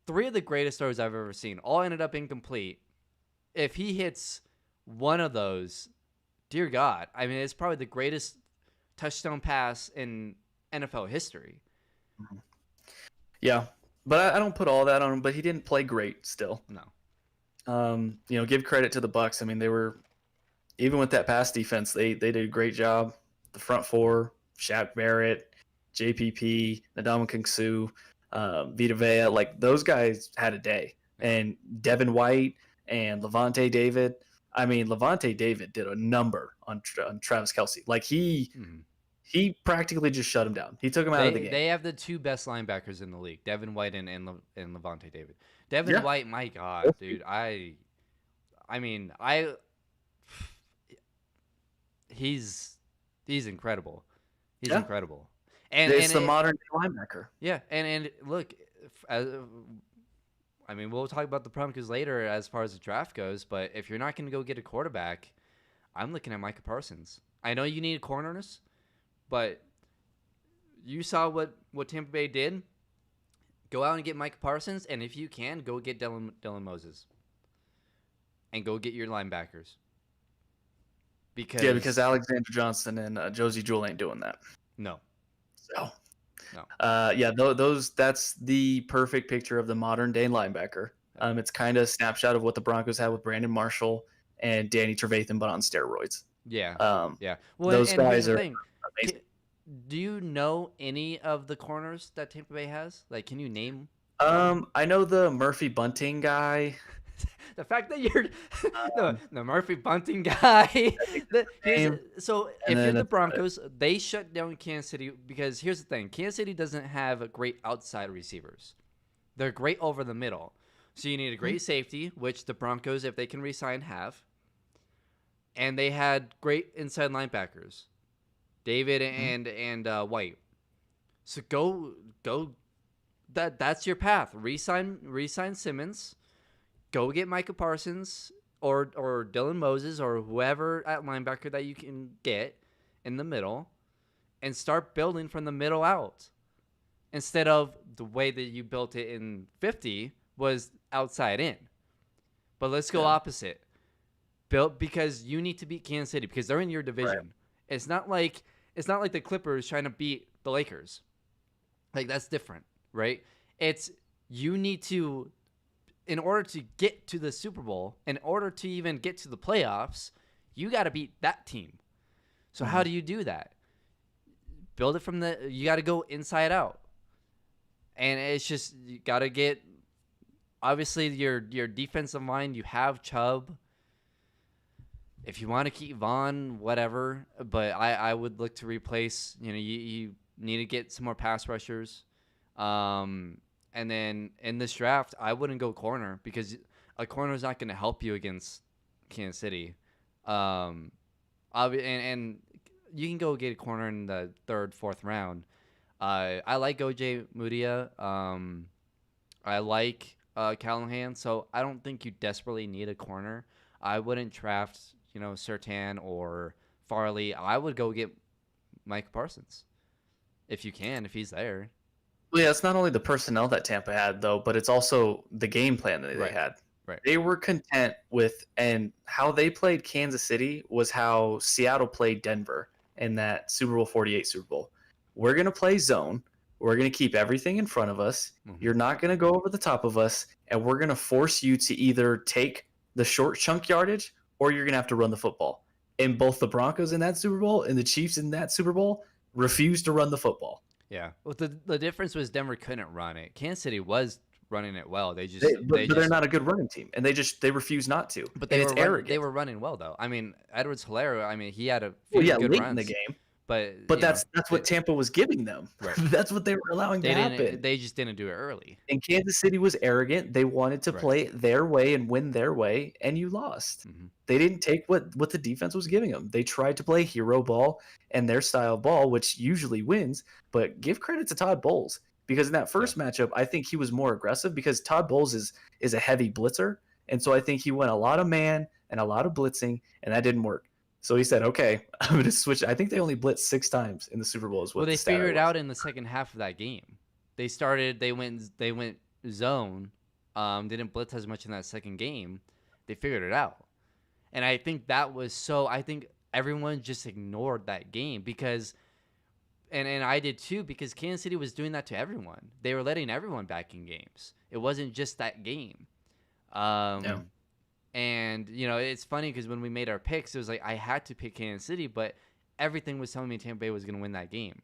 3 of the greatest throws I've ever seen all ended up incomplete. If he hits one of those, dear God, I mean, it's probably the greatest touchdown pass in NFL history.
Yeah, but I don't put all that on him. But he didn't play great still.
No.
Give credit to the Bucs. I mean, they were, even with that pass defense, they did a great job. The front 4, Shaq Barrett, JPP, Ndamukong Suh, Vita Vea, like those guys had a day. And Devin White and Levante David. I mean, Levante David did a number on Travis Kelce. Like he practically just shut him down. He took him out of the game.
They have the 2 best linebackers in the league, Devin White and Levante David. Devin White, my God, dude, he's incredible. He's incredible. And
it's the modern linebacker.
Yeah, and look, we'll talk about the Broncos later as far as the draft goes, but if you're not going to go get a quarterback, I'm looking at Micah Parsons. I know you need corners, but you saw what Tampa Bay did. Go out and get Micah Parsons, and if you can, go get Dylan Moses. And go get your linebackers.
Because Alexander Johnson and Josie Jewell ain't doing that.
No.
So,
no.
That's the perfect picture of the modern day linebacker. It's kind of a snapshot of what the Broncos had with Brandon Marshall and Danny Trevathan, but on steroids.
Yeah. Yeah. Well,
those guys are amazing.
Do you know any of the corners that Tampa Bay has? Like, can you name?
I know the Murphy Bunting guy.
The fact that you're
Um,
the Murphy Bunting guy.
I think that's the name.
So
And
if you're
then
the
that's about it.
Broncos, they shut down Kansas City because here's the thing: Kansas City doesn't have great outside receivers. They're great over the middle. So you need a great safety, which the Broncos, if they can re-sign, have. And they had great inside linebackers, David
Mhm.
and White. So go. That's your path. Resign Simmons. Go get Micah Parsons or Dylan Moses or whoever at linebacker that you can get in the middle, and start building from the middle out. Instead of the way that you built it in 50 was outside in. But let's go
Yeah.
opposite. Built because you need to beat Kansas City because they're in your
Right.
division. It's not like the Clippers trying to beat the Lakers. Like that's different, right? It's you need to in order to get to the Super Bowl, in order to even get to the playoffs, you got to beat that team. So how
Mhm.
do you do that? Build it from you got to go inside out. And it's just you got to get obviously your defensive line, you have Chubb. If you want to keep Vaughn, whatever, but I would look to replace, you need to get some more pass rushers. And then in this draft, I wouldn't go corner because a corner is not going to help you against Kansas City. And you can go get a corner in the third, fourth round. I like OJ Mudia. I like Callahan, so I don't think you desperately need a corner. I wouldn't draft, Sertan or Farley. I would go get Mike Parsons if you can, if he's there.
Well, yeah, it's not only the personnel that Tampa had though, but it's also the game plan that they
Right.
had.
Right.
They were content with, and how they played Kansas City was how Seattle played Denver in that Super Bowl 48 Super Bowl. We're going to play zone. We're going to keep everything in front of us.
Mm-hmm.
You're not going to go over the top of us, and we're going to force you to either take the short chunk yardage or you're going to have to run the football. And both the Broncos in that Super Bowl and the Chiefs in that Super Bowl refused to run the football.
Yeah. Well, the difference was Denver couldn't run it. Kansas City was running it well.
But they're not a good running team, and they refuse not to,
but
and
they
it's
were
arrogant.
they were running well though. I mean, Edwards Hilaire, I mean, he had a
Well,
few
yeah,
good
late in the
runs,
game,
but
but that's what Tampa was giving them.
Right.
That's what they were allowing to happen.
They just didn't do it early.
And Kansas City was arrogant. They wanted to
Right.
play it their way and win their way, and you lost.
Mm-hmm.
They didn't take what the defense was giving them. They tried to play hero ball and their style of ball, which usually wins. But give credit to Todd Bowles, because in that first matchup, I think he was more aggressive because Todd Bowles is a heavy blitzer, and so I think he went a lot of man and a lot of blitzing, and that didn't work. So he said, "Okay, I'm going to switch." I think they only blitzed 6 times in the Super Bowl. Is what
Well, they
the stat
figured it
was.
out in the second half of that game. They went zone. Didn't blitz as much in that second game. They figured it out. And I think that was so. I think everyone just ignored that game because, and I did too, because Kansas City was doing that to everyone. They were letting everyone back in games. It wasn't just that game.
Yeah.
And it's funny because when we made our picks, it was like I had to pick Kansas City, but everything was telling me Tampa Bay was going to win that game.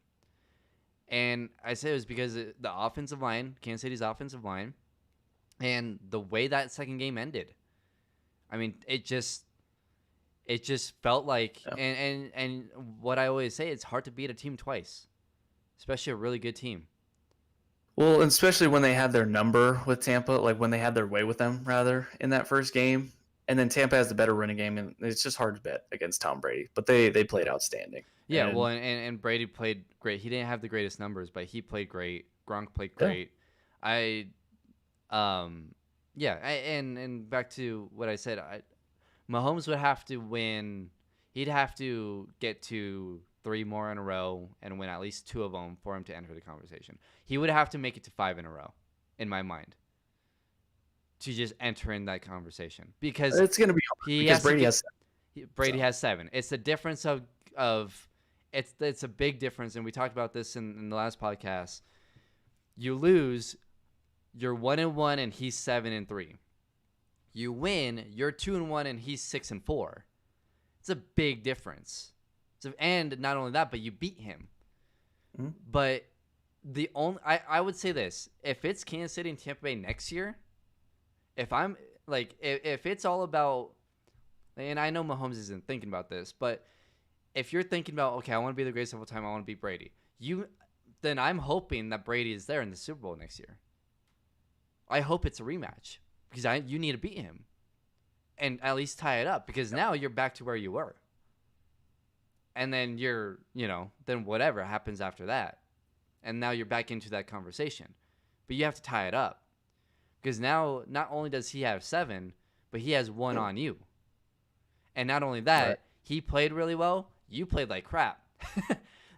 And I said it was because of the offensive line, Kansas City's offensive line, and the way that second game ended. I mean, it just felt like, and what I always say, it's hard to beat a team twice, especially a really good team.
Well, and especially when they had their number with Tampa, like when they had their way with them, rather, in that first game. And then Tampa has the better running game, and it's just hard to bet against Tom Brady. But they played outstanding.
Yeah, well, and Brady played great. He didn't have the greatest numbers, but he played great. Gronk played great. Yeah. And back to what I said, Mahomes would have to win. He'd have to get to 3 more in a row and win at least 2 of them for him to enter the conversation. He would have to make it to 5 in a row, in my mind, to just enter in that conversation. Because
it's going to be hard because
Brady has 7. It's the difference of it's a big difference, and we talked about this in the last podcast. You lose, you're 1-1, and he's 7-3. You win, you're 2-1, and he's 6-4. It's a big difference. And not only that, but you beat him.
Mm-hmm.
But I would say this: if it's Kansas City and Tampa Bay next year, if I'm Like if it's all about, and I know Mahomes isn't thinking about this, but if you're thinking about, okay, I want to be the greatest of all time, I want to beat Brady, then I'm hoping that Brady is there in the Super Bowl next year. I hope it's a rematch because you need to beat him and at least tie it up, because now you're back to where you were. And then then whatever happens after that. And now you're back into that conversation. But you have to tie it up. Because now, not only does he have 7, but he has 1 on you. And not only that,
Right.
he played really well. You played like crap.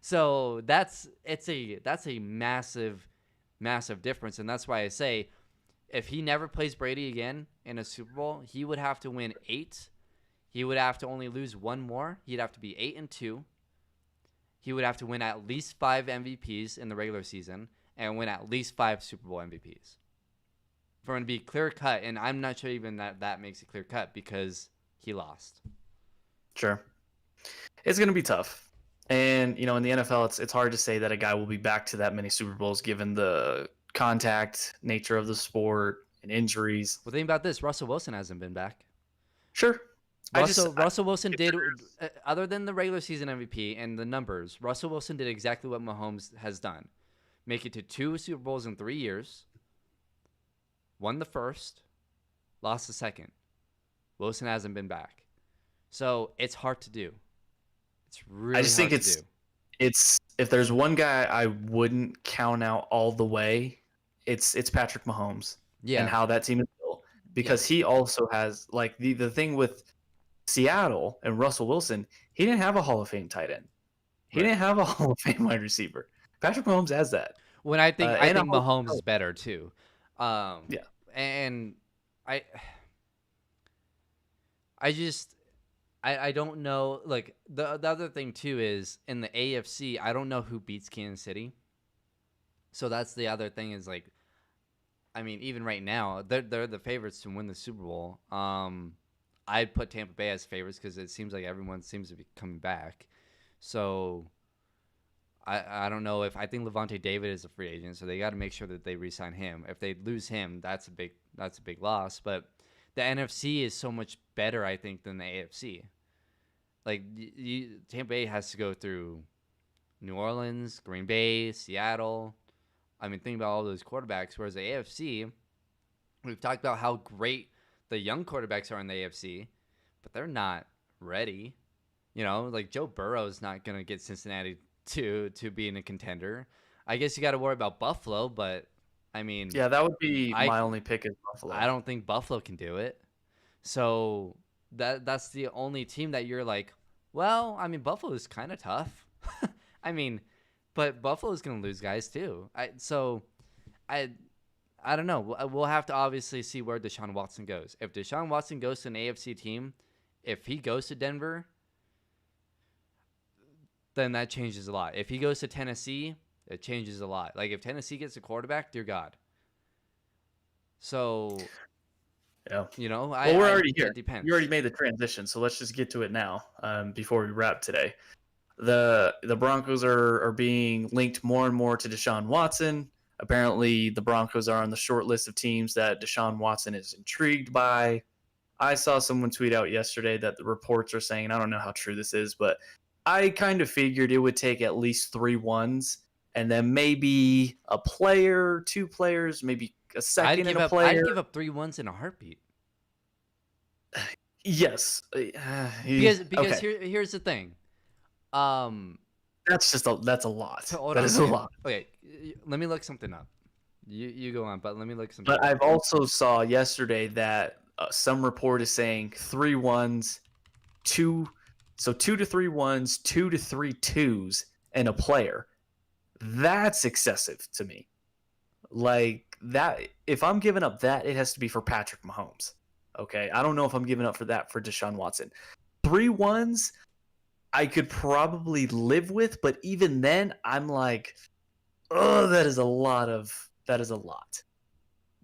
So that's a massive, massive difference. And that's why I say, if he never plays Brady again in a Super Bowl, he would have to win 8. He would have to only lose 1 more. He'd have to be 8-2. He would have to win at least 5 MVPs in the regular season and win at least 5 Super Bowl MVPs for him to be clear cut. And I'm not sure even that makes it clear cut because he lost.
Sure. It's going to be tough. And, in the NFL, it's hard to say that a guy will be back to that many Super Bowls given the contact nature of the sport and injuries.
Well, think about this. Russell Wilson hasn't been back.
Sure.
Russell Wilson did, other than the regular season MVP and the numbers, Russell Wilson did exactly what Mahomes has done. Make it to 2 Super Bowls in 3 years. Won the first, lost the second. Wilson hasn't been back. So it's hard to do. It's really hard to do.
It's if there's one guy I wouldn't count out all the way, it's Patrick Mahomes and how that team is built. Because he also has, like, the thing with Seattle and Russell Wilson, he didn't have a Hall of Fame tight end. He didn't have a Hall of Fame wide receiver. Patrick Mahomes has that.
When I think Mahomes is better too. And I don't know. Like the other thing too is in the AFC, I don't know who beats Kansas City. So that's the other thing is, like, I mean, even right now, they're the favorites to win the Super Bowl. I'd put Tampa Bay as favorites because it seems like everyone seems to be coming back. So I don't know if I think Levante David is a free agent, so they got to make sure that they re-sign him. If they lose him, that's a big loss. But the NFC is so much better, I think, than the AFC. Like Tampa Bay has to go through New Orleans, Green Bay, Seattle. I mean, think about all those quarterbacks. Whereas the AFC, we've talked about how great the young quarterbacks are in the AFC, but they're not ready. Like Joe Burrow is not going to get Cincinnati to being a contender. I guess you got to worry about Buffalo, but I mean,
yeah, that would be my only pick is Buffalo.
I don't think Buffalo can do it. So that's the only team that you're like, well, I mean, Buffalo is kind of tough. I mean, but Buffalo is going to lose guys too. I don't know. We'll have to obviously see where Deshaun Watson goes. If Deshaun Watson goes to an AFC team, if he goes to Denver, then that changes a lot. If he goes to Tennessee, it changes a lot. Like if Tennessee gets a quarterback, dear God. So,
yeah,
we're
already here.
It depends.
You already made the transition, so let's just get to it now. Before we wrap today, the Broncos are being linked more and more to Deshaun Watson. Apparently, the Broncos are on the short list of teams that Deshaun Watson is intrigued by. I saw someone tweet out yesterday that the reports are saying, and I don't know how true this is, but I kind of figured it would take at least 3 ones and then maybe a player, 2 players, maybe a second and a player.
I'd give up 3 ones in a heartbeat.
Yes.
Because okay. Here's the thing.
That's a lot. That is a lot.
Okay, let me look something up. You go on, but let me look something up.
But I've also saw yesterday that some report is saying 3 ones, 2 to 3 ones, 2 to 3 twos, and a player. That's excessive to me. Like that, if I'm giving up that, it has to be for Patrick Mahomes. Okay, I don't know if I'm giving up for that for Deshaun Watson. 3 ones, I could probably live with, but even then, I'm like, oh, that is a lot.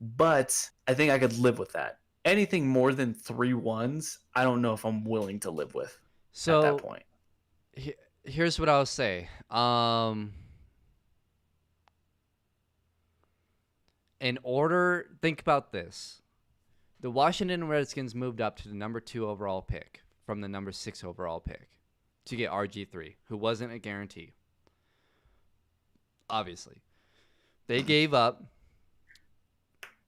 But I think I could live with that. Anything more than 3 ones, I don't know if I'm willing to live with at that point.
Here's what I'll say. Think about this. The Washington Redskins moved up to the number 2 overall pick from the number 6 overall pick to get RG3, who wasn't a guarantee. Obviously. They gave up.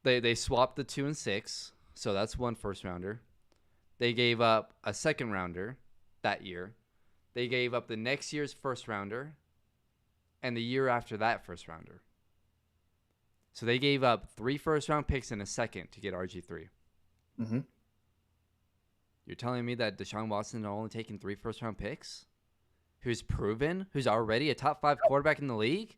They swapped the 2 and 6, so that's one first rounder. They gave up a second rounder that year. They gave up the next year's first rounder and the year after that first rounder. So they gave up 3 first-round picks and a second to get RG3.
Mm-hmm.
You're telling me that Deshaun Watson only taking 3 first-round picks? Who's proven? Who's already a top 5 quarterback in the league?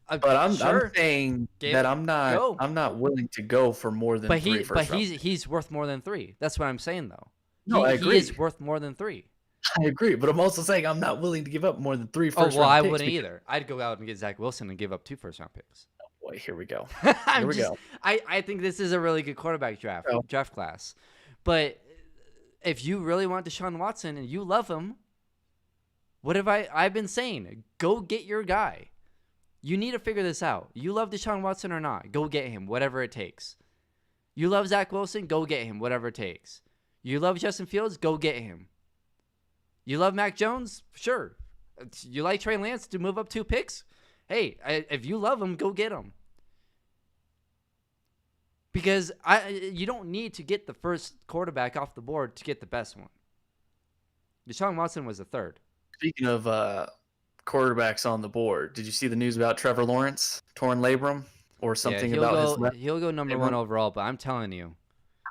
But I'm
Sure.
saying that I'm not willing to go for more than 3 first round picks.
He's worth more than 3. That's what I'm saying, though.
No, I agree.
He is worth more than 3.
I agree, but I'm also saying I'm not willing to give up more than 3 first round picks.
Oh, well, I wouldn't either. I'd go out and get Zach Wilson and give up 2 first-round picks.
Oh, boy, here we go.
Go. I think this is a really good quarterback draft class. But if you really want Deshaun Watson and you love him, what have I've been saying? Go get your guy. You need to figure this out. You love Deshaun Watson or not, go get him, whatever it takes. You love Zach Wilson, go get him, whatever it takes. You love Justin Fields, go get him. You love Mac Jones? Sure. You like Trey Lance to move up 2 picks? Hey, if you love him, go get him. Because you don't need to get the first quarterback off the board to get the best one. Deshaun Watson was the 3rd.
Speaking of quarterbacks on the board, did you see the news about Trevor Lawrence, torn labrum, or something about his left?
He'll go number 1 overall, but I'm telling you.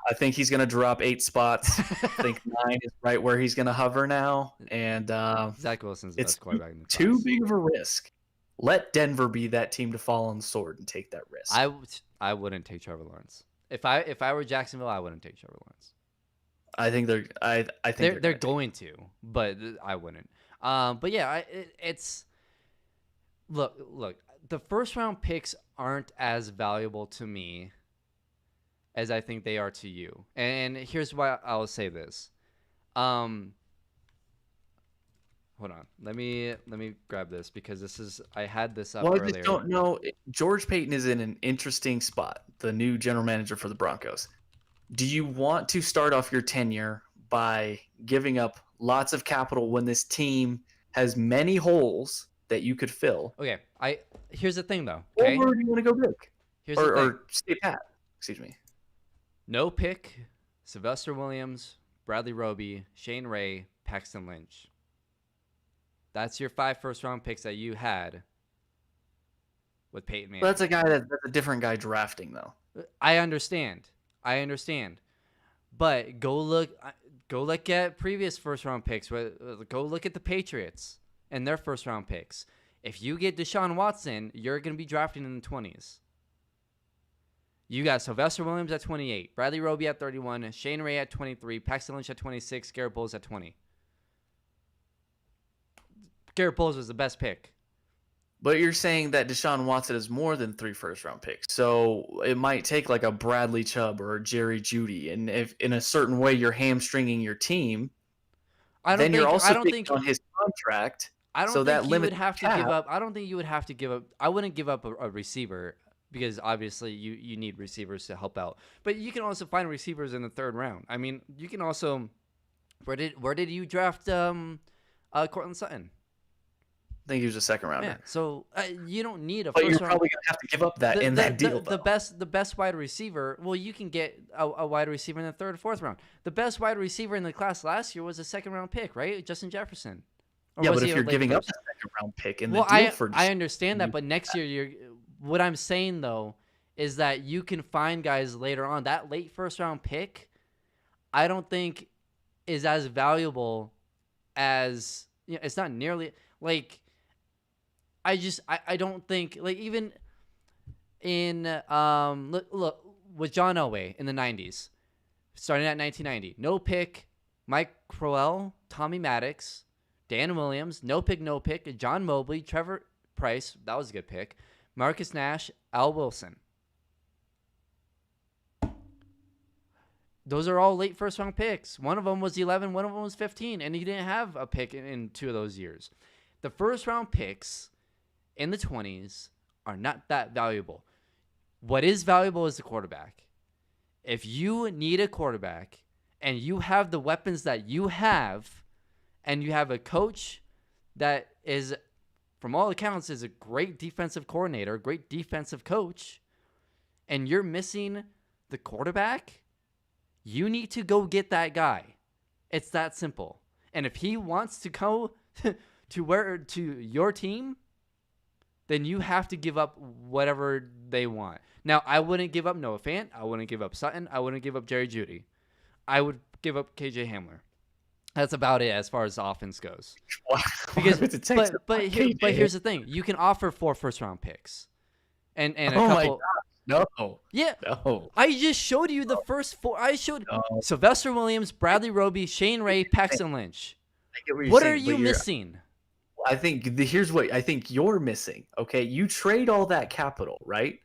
I think he's going to drop 8 spots. I think 9 is right where he's going to hover now. And
Zach Wilson's the best quarterback in the class.
Too big of a risk. Let Denver be that team to fall on the sword and take that risk.
I wouldn't take Trevor Lawrence. If I were Jacksonville, I wouldn't take Trevor Lawrence.
I think they're
going to, but I wouldn't. But yeah, it's look. The first round picks aren't as valuable to me as I think they are to you. And here's why I'll say this. Hold on. Let me grab this because I had this up earlier.
I just don't know. George Payton is in an interesting spot, the new general manager for the Broncos. Do you want to start off your tenure by giving up lots of capital when this team has many holes that you could fill?
Okay. Here's the thing though. Okay?
Or do you want to go big? Or stay pat. Excuse me.
No pick, Sylvester Williams, Bradley Roby, Shane Ray, Paxton Lynch. That's your 5 first-round picks that you had with Peyton Manning.
But that's that's a different guy drafting, though.
I understand. But go look at previous first-round picks. Go look at the Patriots and their first-round picks. If you get Deshaun Watson, you're going to be drafting in the 20s. You got Sylvester Williams at 28, Bradley Roby at 31, Shane Ray at 23, Paxton Lynch at 26, Garrett Bowles at 20. Garrett Bowles was the best pick.
But you're saying that Deshaun Watson is more than 3 first-round picks. So it might take like a Bradley Chubb or a Jerry Jeudy. And if in a certain way you're hamstringing your team, then you're also taking on his contract.
I don't think you would have to give up. I don't think you would have to give up. I wouldn't give up a receiver because obviously you need receivers to help out. But you can also find receivers in the 3rd round. I mean, you can also where did you draft Cortland Sutton?
I think he was a 2nd rounder.
Yeah, so you don't need a
but
first
you're probably going to have to give up that that deal.
The best wide receiver, well, you can get a wide receiver in the 3rd, 4th round. The best wide receiver in the class last year was a 2nd round pick, right? Justin Jefferson.
Or yeah, but if you're giving up a 2nd round pick in the deal for
I understand that, but next year what I'm saying though is that you can find guys later on. That late 1st round pick, I don't think is as valuable as it's not nearly like I don't think like even in look with John Elway in the 90s, starting at 1990, no pick, Mike Crowell, Tommy Maddox, Dan Williams, no pick, John Mobley, Trevor Price, that was a good pick, Marcus Nash, Al Wilson. Those are all late 1st round picks. One of them was 11, one of them was 15, and he didn't have a pick in 2 of those years. The 1st round picks in the 20s are not that valuable. What is valuable is the quarterback. If you need a quarterback and you have the weapons that you have, and you have a coach that is, from all accounts, is a great defensive coordinator, great defensive coach, and you're missing the quarterback, you need to go get that guy. It's that simple. And if he wants to go to your team, then you have to give up whatever they want. Now, I wouldn't give up Noah Fant. I wouldn't give up Sutton. I wouldn't give up Jerry Jeudy. I would give up KJ Hamler. That's about it as far as the offense goes. Because, but here's the thing: you can offer 4 first-round picks, and a couple.
My gosh, no.
Yeah,
No.
I just showed you the first 4. I showed Sylvester Williams, Bradley Roby, Shane Ray, Paxton Lynch.
I get what you're
What
saying,
are you missing?
I think here's what I think you're missing. Okay, you trade all that capital, right?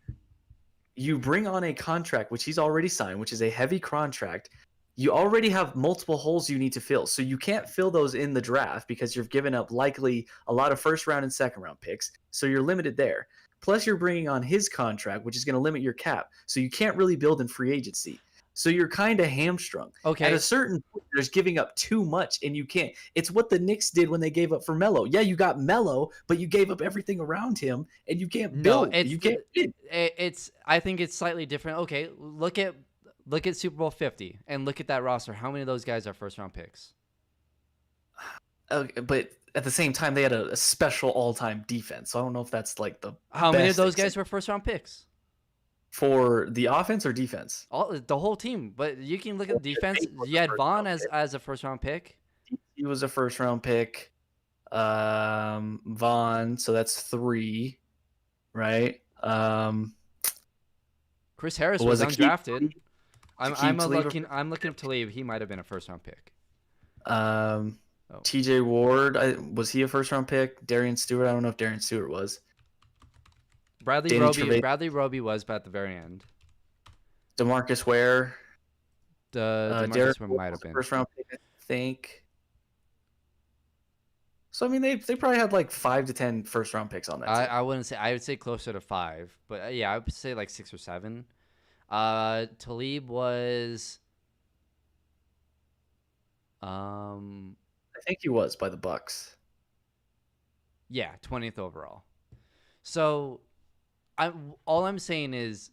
You bring on a contract which he's already signed, which is a heavy contract. You already have multiple holes you need to fill. So you can't fill those in the draft because you've given up likely a lot of first round and second round picks. So you're limited there. Plus you're bringing on his contract, which is going to limit your cap. So you can't really build in free agency. So you're kind of hamstrung.
Okay.
At a certain point, there's giving up too much, and you can't. It's what the Knicks did when they gave up for Melo. Yeah, you got Melo, but you gave up everything around him, and you can't build. You can't win.
I think it's slightly different. Okay, look at Super Bowl 50 and look at that roster. How many of those guys are first round picks?
Okay, but at the same time, they had a special all-time defense. So I don't know if that's like the
how many of those guys were first round picks
for the offense or defense.
The whole team. But you can look at the defense. You had Vaughn as a first round pick.
He was a first round pick. Vaughn, so that's 3, right?
Chris Harris was undrafted. I'm looking up Talib. He might have been a first round pick.
TJ Ward, was he a first round pick? Darian Stewart, I don't know if Darian Stewart was.
Bradley Roby was, but at the very end.
DeMarcus Ware.
DeMarcus Ware might have been
first round pick, I think. So I mean, they probably had like 5 to 10 first round picks on that team.
I wouldn't say. I would say closer to 5, but yeah, I would say like 6 or 7. Talib was.
I think he was by the Bucks.
Yeah, 20th overall. So, all I'm saying is,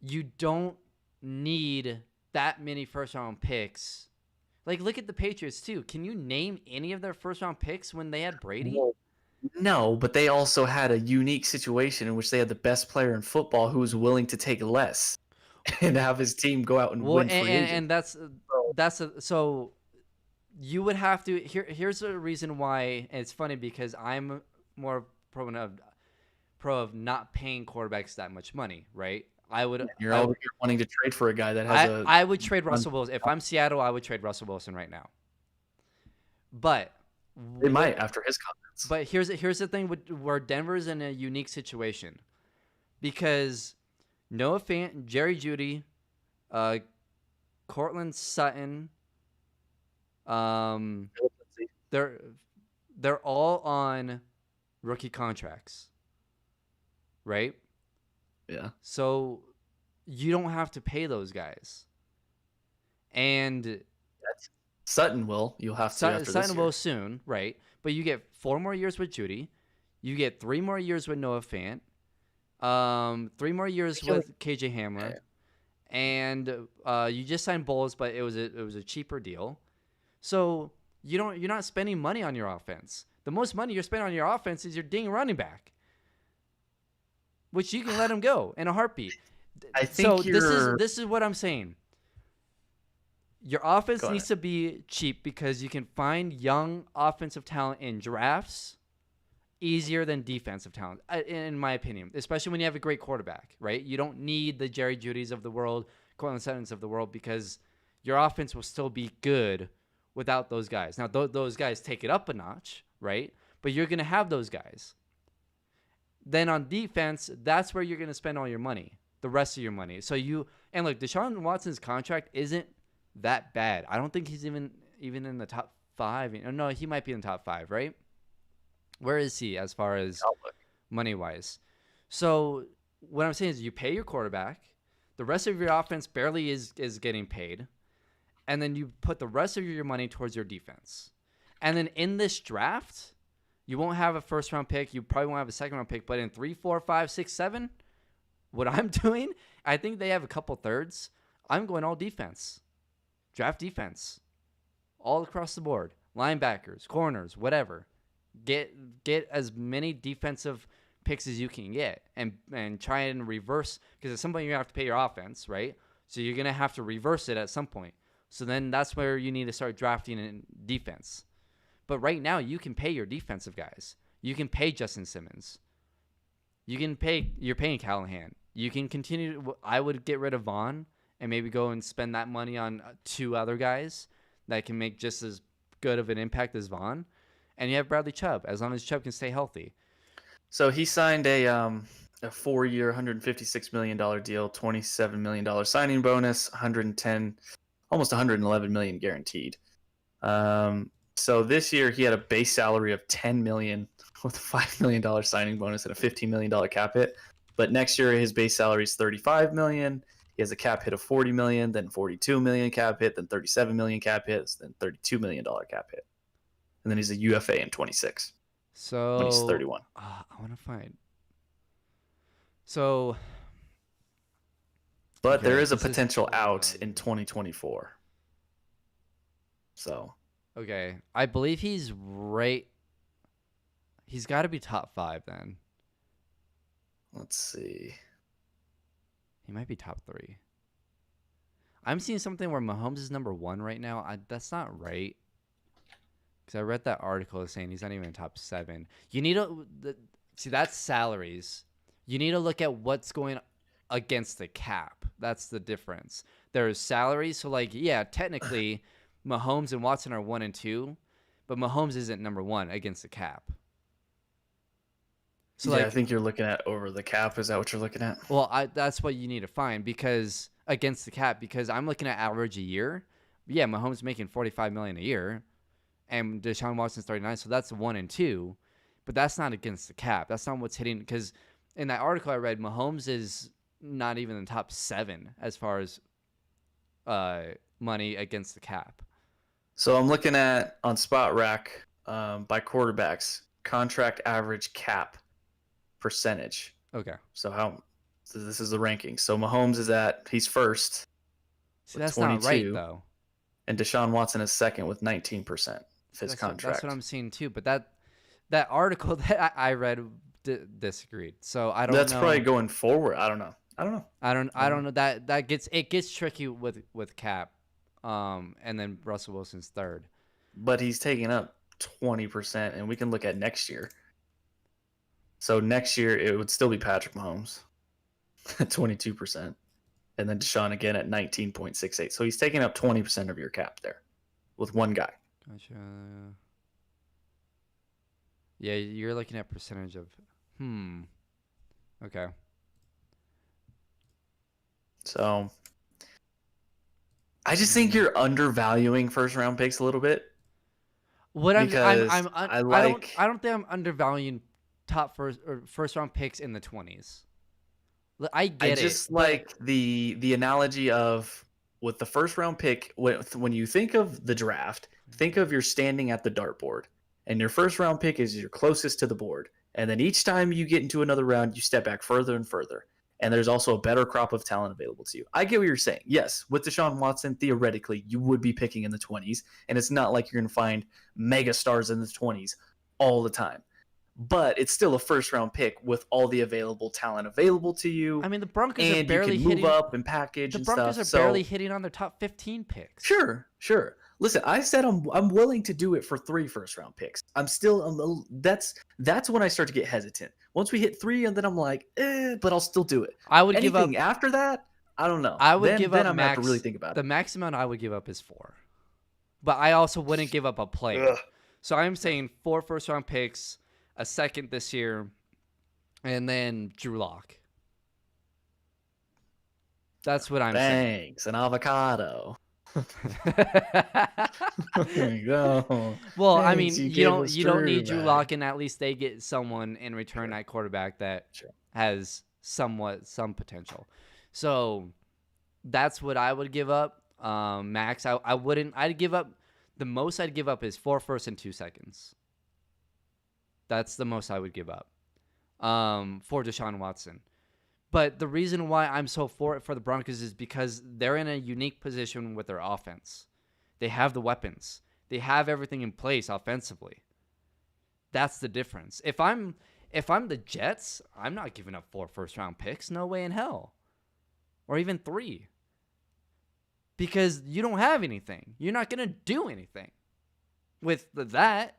you don't need that many first round picks. Like, look at the Patriots too. Can you name any of their first round picks when they had Brady?
No, but they also had a unique situation in which they had the best player in football who was willing to take less and have his team go out and win free agent.
And so you would have to. Here's a reason why. And it's funny because I'm more pro of not paying quarterbacks that much money, right?
You're wanting to trade for a guy that has
I would trade Russell Wilson. If I'm Seattle, I would trade Russell Wilson right now. But
they might after his comments.
But here's the thing where Denver's in a unique situation. Because Noah Fant, Jerry Jeudy, Cortland Sutton, they're all on rookie contracts. Right?
Yeah.
So you don't have to pay those guys. And
Sutton will. You'll have to after
Sutton will soon, right? But you get 4 more years with Jeudy. You get 3 more years with Noah Fant. 3 more years with KJ Hamler. Yeah. And you just signed Bowles, but it was a cheaper deal. So you're not spending money on your offense. The most money you're spending on your offense is your dang running back, which you can let him go in a heartbeat.
I think
this is what I'm saying. Your offense needs to be cheap because you can find young offensive talent in drafts easier than defensive talent, in my opinion, especially when you have a great quarterback, right? You don't need the Jerry Judys of the world, Cortland Suttons of the world, because your offense will still be good without those guys. Now, those guys take it up a notch, right? But you're going to have those guys. Then on defense, that's where you're going to spend all your money, the rest of your money. And look, Deshaun Watson's contract isn't that bad. I don't think he's even in the top 5. No, he might be in the top 5, right? Where is he as far as money-wise? So what I'm saying is you pay your quarterback. The rest of your offense barely is getting paid. And then you put the rest of your money towards your defense. And then in this draft, you won't have a first round pick. You probably won't have a second round pick. But in 3, 4, 5, 6, 7, what I'm doing, I think they have a couple thirds. I'm going all defense. Draft defense. All across the board. Linebackers, corners, whatever. Get as many defensive picks as you can get and try and reverse, because at some point you're going to have to pay your offense, right? So you're going to have to reverse it at some point. So then that's where you need to start drafting in defense. But right now you can pay your defensive guys. You can pay Justin Simmons. You're paying Callahan. You can continue. I would get rid of Vaughn and maybe go and spend that money on 2 other guys that can make just as good of an impact as Vaughn. And you have Bradley Chubb, as long as Chubb can stay healthy.
So he signed a 4-year, $156 million deal, $27 million signing bonus, 110, almost 111 million guaranteed. So this year he had a base salary of $10 million with a $5 million signing bonus and a $15 million cap hit. But next year his base salary is $35 million. He has a cap hit of $40 million, then $42 million cap hit, then $37 million cap hits, then $32 million cap hit. And then he's a UFA in 26
So
when he's 31.
I want to find. So,
But
okay,
there is a
this is-
potential out in 2024. So
okay, I believe he's right. He's got to be top 5 then.
let's see.
He might be top 3. I'm seeing something where Mahomes is number 1 right now. That's not right. Because I read that article saying he's not even in top 7. You need to see, that's salaries. You need to look at what's going against the cap. That's the difference. There's salaries. So, like, yeah, technically, Mahomes and Watson are 1 and 2, but Mahomes isn't number 1 against the cap. So,
Yeah,
like,
I think you're looking at over the cap. Is that what you're looking at?
well, that's what you need to find, because against the cap, because I'm looking at average a year. Yeah, Mahomes making $45 million a year, and Deshaun Watson's 39, so that's 1 and 2, but that's not against the cap. That's not what's hitting, because in that article I read, Mahomes is not even in the top 7 as far as money against the cap.
So I'm looking at on Spot Rack by quarterbacks contract average cap percentage.
Okay.
So this is the ranking. So Mahomes he's first.
See,
with
that's not right,
22,
though.
And Deshaun Watson is second with 19% of his contract.
That's what I'm seeing, too. But that article that I read disagreed. So I don't know.
That's probably going forward. I don't know.
I don't know. That gets tricky with cap. And then Russell Wilson's 3rd.
But he's taking up 20%, and we can look at next year. So next year it would still be Patrick Mahomes at 22%, and then Deshaun again at 19.68. So he's taking up 20% of your cap there with one guy.
Gotcha. Yeah, you're looking at percentage of. Okay.
So I just think you're undervaluing first round picks a little bit.
What I don't think I'm undervaluing top first round picks in the 20s. I get it.
I just like the analogy of with the first round pick, when you think of the draft, think of you're standing at the dartboard, and your first round pick is your closest to the board. And then each time you get into another round, you step back further and further. And there's also a better crop of talent available to you. I get what you're saying. Yes, with Deshaun Watson, theoretically, you would be picking in the 20s. And it's not like you're going to find mega stars in the 20s all the time. But it's still a first-round pick with all the available talent available to you.
I mean, the Broncos are
and
barely
you can move
hitting
up and package
The
and
Broncos
stuff.
are barely hitting on their top 15 picks.
Sure. Listen, I said I'm willing to do it for 3 first-round picks. That's when I start to get hesitant. Once we hit 3, and then I'm like, but I'll still do it.
I would
Anything
give up.
after that, I don't know.
I would
then,
give
then
up
I'm
max.
gonna have to really think about
the
it.
max amount I would give up is 4, but I also wouldn't give up a player.
Ugh.
So I'm saying 4 first-round picks, a second this year, and then Drew Lock. That's what I'm saying.
Thanks, an avocado. There you go.
Well, I
Thanks,
mean,
you gave us
you don't
Drew
need Drew
back.
Lock, and at least they get someone in return
Sure.
at quarterback that
Sure.
has some potential. So That's what I would give up. Max, I wouldn't. I'd give up. The most I'd give up is 4 firsts and 2 seconds. That's the most I would give up for Deshaun Watson. But the reason why I'm so for it for the Broncos is because they're in a unique position with their offense. They have the weapons. They have everything in place offensively. That's the difference. If I'm the Jets, I'm not giving up 4 first-round picks. No way in hell. Or even 3. Because you don't have anything. You're not going to do anything with that,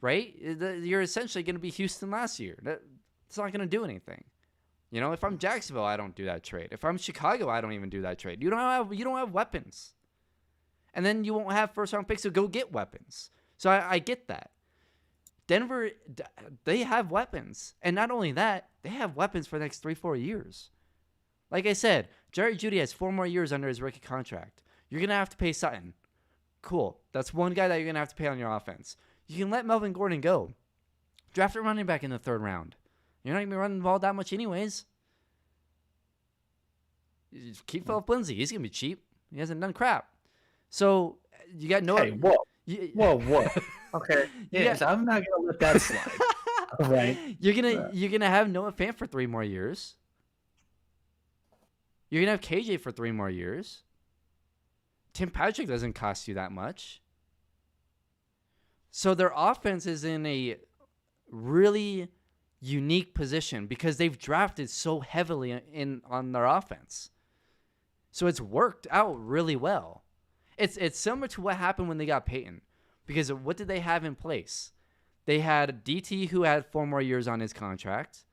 right? You're essentially going to be Houston last year. It's not going to do anything. You know, if I'm Jacksonville, I don't do that trade. If I'm Chicago, I don't even do that trade. You don't have weapons. And then you won't have first-round picks to go get weapons. So I get that. Denver, they have weapons. And not only that, they have weapons for the next 3-4 years. Like I said, Jerry Jeudy has 4 more years under his rookie contract. You're going to have to pay Sutton. Cool. That's one guy that you're going to have to pay on your offense. You can let Melvin Gordon go. Draft a running back in the 3rd round. You're not going to be running the ball that much anyways. You just keep Philip Lindsay. He's going to be cheap. He hasn't done crap. So you got no...
Hey, whoa. Okay. Yes, I'm not going to let that slide. All right.
You're gonna have Noah Fant for 3 more years. You're going to have KJ for 3 more years. Tim Patrick doesn't cost you that much. So their offense is in a really unique position because they've drafted so heavily on their offense. So it's worked out really well. It's similar to what happened when they got Peyton. Because what did they have in place? They had DT, who had 4 more years on his contract.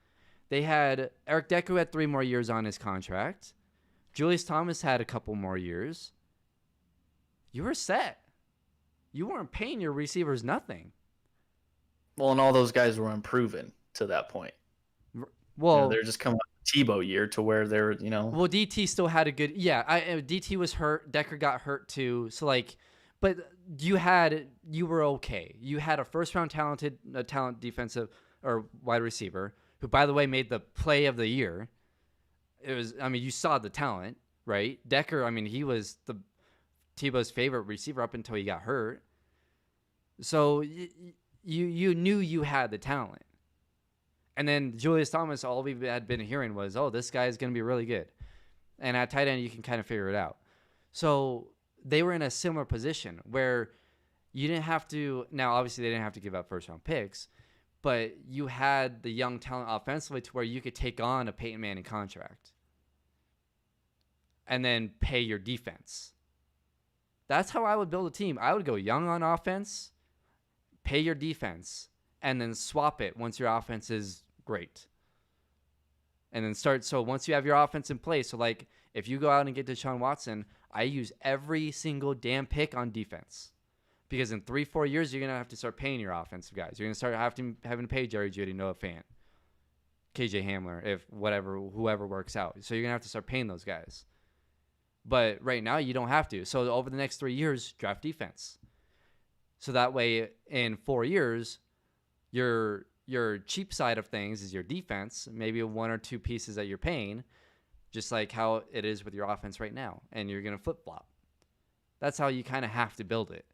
They had Eric Decker, who had 3 more years on his contract. Julius Thomas had a couple more years. You were set. You weren't paying your receivers nothing.
Well, and all those guys were unproven to that point.
Well,
they're just coming off the Tebow year to where they're,
Well, DT still had a good... Yeah, DT was hurt. Decker got hurt too. So, but you were okay. You had a first-round talent defensive or wide receiver who, by the way, made the play of the year. You saw the talent, right? Decker, he was Tebow's favorite receiver up until he got hurt. So you knew you had the talent. And then Julius Thomas, all we had been hearing was, oh, this guy is going to be really good. And at tight end, you can kind of figure it out. So they were in a similar position where you didn't have to. Now, obviously, they didn't have to give up first-round picks, but you had the young talent offensively to where you could take on a Peyton Manning contract and then pay your defense. That's how I would build a team. I would go young on offense, pay your defense, and then swap it once your offense is great. And then start. So once you have your offense in place, so if you go out and get Deshaun Watson, I use every single damn pick on defense. Because in 3-4 years, you're going to have to start paying your offensive guys. You're going to start having to pay Jerry Jeudy, Noah Fant, KJ Hamler, whoever works out. So you're going to have to start paying those guys. But right now, you don't have to. So over the next 3 years, draft defense. So that way, in 4 years, your cheap side of things is your defense, maybe 1 or 2 pieces that you're paying, just like how it is with your offense right now. And you're going to flip-flop. That's how you kind of have to build it.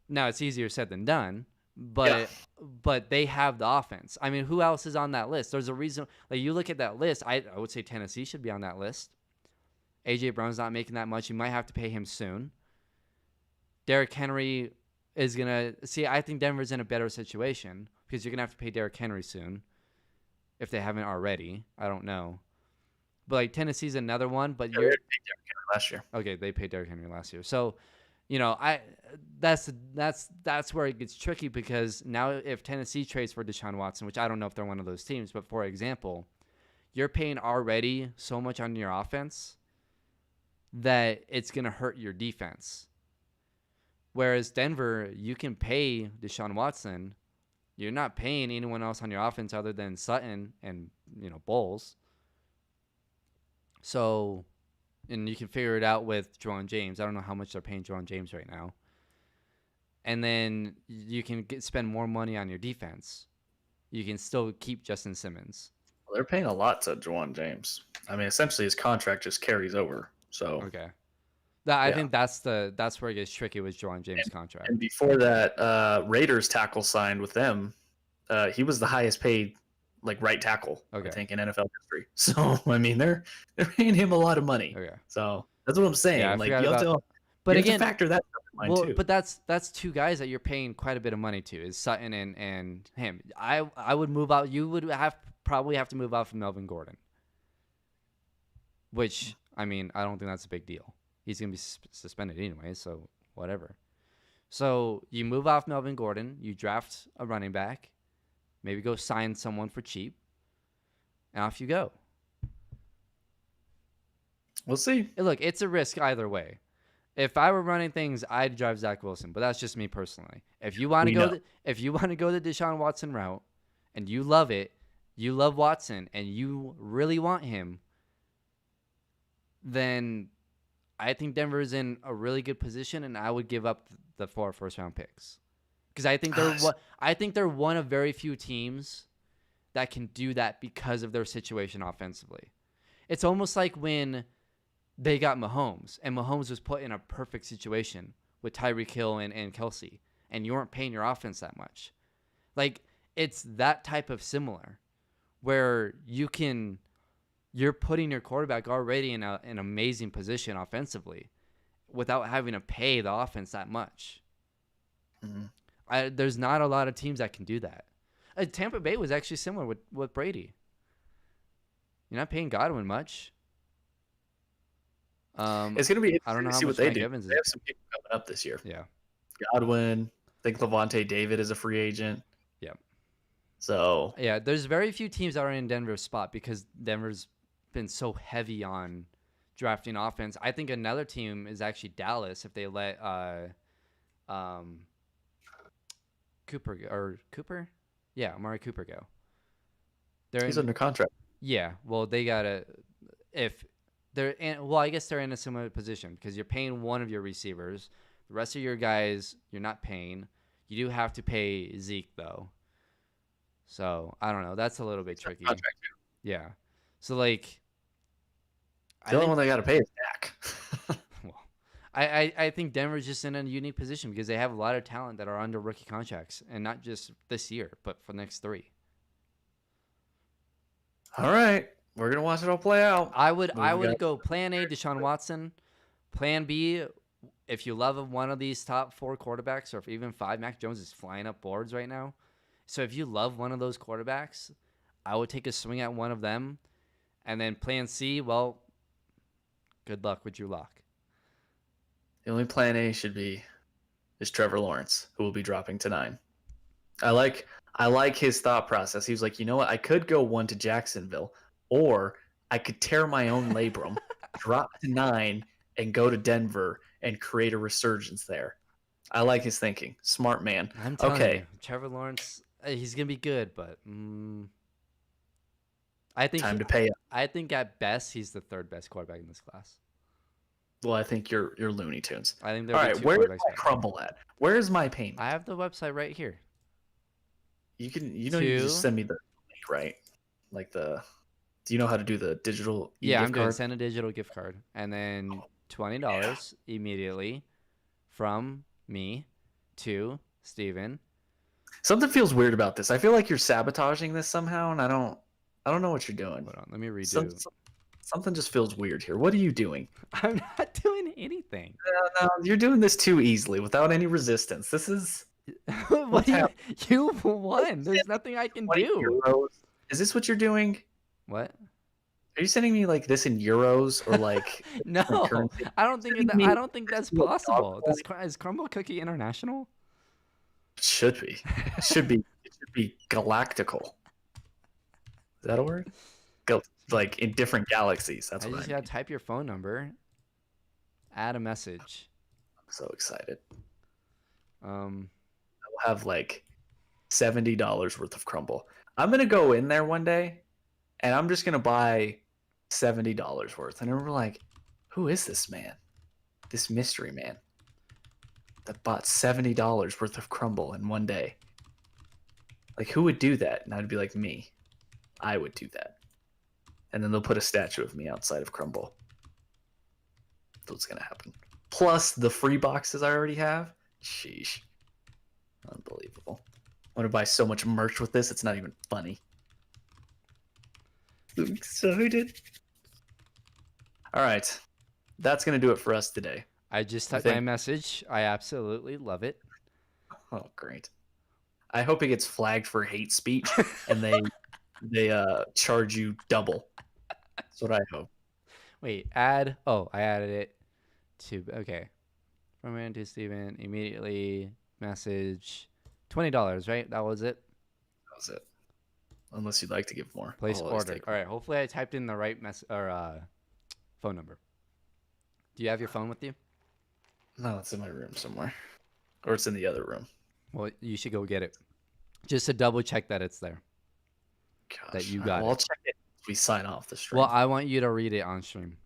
Now, it's easier said than done, but they have the offense. Who else is on that list? There's a reason. You look at that list, I would say Tennessee should be on that list. A.J. Brown's not making that much. You might have to pay him soon. Derrick Henry is going to... See, I think Denver's in a better situation because you're going to have to pay Derrick Henry soon if they haven't already. I don't know. But Tennessee's another one. But
they paid Derrick Henry last year.
Okay, they paid Derrick Henry last year. So, that's where it gets tricky because now if Tennessee trades for Deshaun Watson, which I don't know if they're one of those teams, but for example, you're paying already so much on your offense that it's going to hurt your defense. Whereas Denver, you can pay Deshaun Watson. You're not paying anyone else on your offense other than Sutton and, Bowles. So, and you can figure it out with Juwan James. I don't know how much they're paying Juwan James right now. And then you can spend more money on your defense. You can still keep Justin Simmons.
Well, they're paying a lot to Juwan James. I mean, essentially his contract just carries over. So
Okay. I
yeah.
think that's where it gets tricky with Deshaun James' contract.
And before that, Raiders tackle signed with them. He was the highest paid like right tackle, I
Okay.
think, in NFL history. So I mean, they're paying him a lot of money.
Okay.
So that's what I'm
Yeah, I
saying. Like
forgot about. But
you have to
again,
factor that stuff in mind
well,
too.
but that's two guys that you're paying quite a bit of money to is Sutton and him. I would move out. You would probably have to move out from Melvin Gordon, which I mean I don't think that's a big deal. He's gonna be suspended anyway, so whatever. So you move off Melvin Gordon, you draft a running back, maybe go sign someone for cheap, and off you go.
We'll see.
And look, it's a risk either way. If I were running things, I'd drive Zach Wilson, but that's just me personally. If you want to
We
go,
know.
if you want to go the Deshaun Watson route, and you love it, you love Watson, and you really want him, then I think Denver's in a really good position, and I would give up the 4 first-round picks because I think they're one of very few teams that can do that because of their situation offensively. It's almost like when they got Mahomes, and Mahomes was put in a perfect situation with Tyreek Hill and Kelsey, and you weren't paying your offense that much. Like, it's that type of similar, where you're putting your quarterback already in an amazing position offensively without having to pay the offense that much.
Mm-hmm.
There's not a lot of teams that can do that. Tampa Bay was actually similar with Brady. You're not paying Godwin much.
It's going to be interesting
I don't know
to
how
see what
much
they
Mike
do.
Evans is.
They have some people coming up this year.
Yeah.
Godwin, I think Levante David is a free agent.
Yeah.
So
yeah, there's very few teams that are in Denver's spot because Denver's been so heavy on drafting offense. I think another team is actually Dallas if they let Cooper? Yeah, Amari Cooper go.
he's under contract.
Yeah, well, they gotta if they're in. Well, I guess they're in a similar position because you're paying one of your receivers. The rest of your guys, you're not paying. You do have to pay Zeke though. So I don't know. That's a little bit tricky.
Contract.
Yeah. So like,
The only one they got to pay is Dak.
well, I think Denver's just in a unique position because they have a lot of talent that are under rookie contracts, and not just this year, but for the next 3.
All right, we're gonna watch it all play out.
I would go Plan A, Deshaun Watson. Plan B, if you love one of these top 4 quarterbacks, or if even 5, Mac Jones is flying up boards right now. So if you love one of those quarterbacks, I would take a swing at one of them. And then Plan C, well, good luck with Drew Lock.
The only plan A should be is Trevor Lawrence, who will be dropping to 9. I like his thought process. He was like, you know what? I could go 1 to Jacksonville, or I could tear my own labrum, drop to 9, and go to Denver and create a resurgence there. I like his thinking. Smart man.
I'm telling you, Trevor Lawrence, he's gonna be good, but I think
time to pay up.
I think at best he's the 3rd best quarterback in this class.
Well, I think you're Looney Tunes.
I think
all right. Where is my crumble at? Where is my payment?
I have the website right here.
You just send me the link, right? Like do you know how to do the digital?
Yeah, I'm going to send a digital gift card, and then $20 immediately from me to Steven.
Something feels weird about this. I feel like you're sabotaging this somehow, and I don't know what you're doing.
Hold on, let me redo.
Something just feels weird here. What are you doing?
I'm not doing anything.
No, you're doing this too easily without any resistance. This is
what you won. There's nothing I can do.
Euros. Is this what you're doing?
What?
Are you sending me like this in euros or like
no? I don't think that's possible. Is Crumble Cookie international?
It should be. It should be galactical. Is that a word? Like in different galaxies. That's what I just
gotta type your phone number, add a message.
I'm so excited.
I'll
have like $70 worth of crumble. I'm gonna go in there one day, and I'm just gonna buy $70 worth. And we're like, who is this man? This mystery man that bought $70 worth of crumble in one day. Like, who would do that? And I'd be like, me. I would do that. and then they'll put a statue of me outside of Crumble. That's what's gonna happen. Plus the free boxes I already have. Sheesh. Unbelievable. I'm gonna buy so much merch with this, it's not even funny. I'm excited. Alright. That's gonna do it for us today.
I just
I
typed my
think-
message. I absolutely love it.
Oh, great. I hope it gets flagged for hate speech and they charge you double. That's what I hope.
Wait, add. Oh, I added it to. Okay. From Aaron to Steven. Immediately message. $20, right? That was it.
That was it. Unless you'd like to give more.
Place
I'll always
order.
take
All right. Hopefully, I typed in the right phone number. Do you have your phone with you?
No, it's in my room somewhere. Or it's in the other room.
Well, you should go get it. Just to double check that it's there.
Gosh.
That you got
I'll
it.
check it if we sign off the stream.
Well, I want you to read it on stream.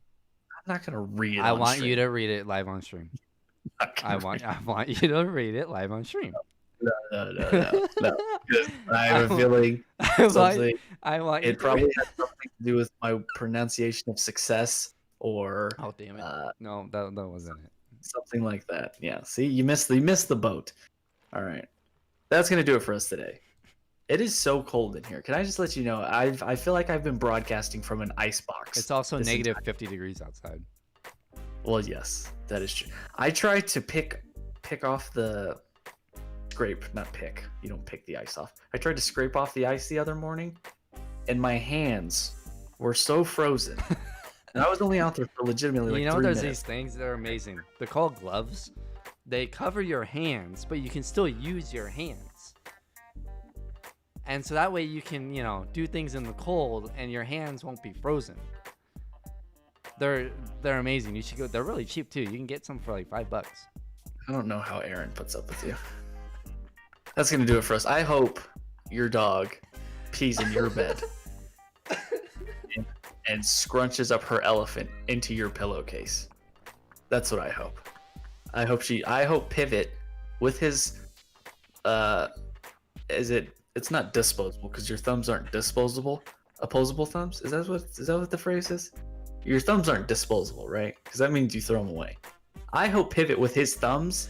I'm not gonna read it.
I
on
want
stream.
you to read it live on stream.
Not
I
gonna
want you to read it live on stream.
No. I have a feeling something.
I want you
It
to
probably
read-
has something to do with my pronunciation of success or
Oh damn it!
uh,
No, that wasn't it.
something like that. Yeah. See, you missed the boat. All right. That's gonna do it for us today. It is so cold in here. Can I just let you know? I feel like I've been broadcasting from an ice box.
It's also
this
negative 50 degrees outside.
Well, yes, that is true. I tried to pick off the scrape, not pick. You don't pick the ice off. I tried to scrape off the ice the other morning, and my hands were so frozen. And I was only out there for legitimately like
You know,
3
there's
minutes.
these things that are amazing. They're called gloves. They cover your hands, but you can still use your hands. And so that way you can, do things in the cold and your hands won't be frozen. They're amazing. You should go. They're really cheap too. You can get some for like $5.
I don't know how Aaron puts up with you. That's gonna do it for us. I hope your dog pees in your bed and scrunches up her elephant into your pillowcase. That's what I hope. I hope Pivot with his it's not disposable because your thumbs aren't disposable. Opposable thumbs? Is that what the phrase is? Your thumbs aren't disposable, right? Because that means you throw them away. I hope Pivot with his thumbs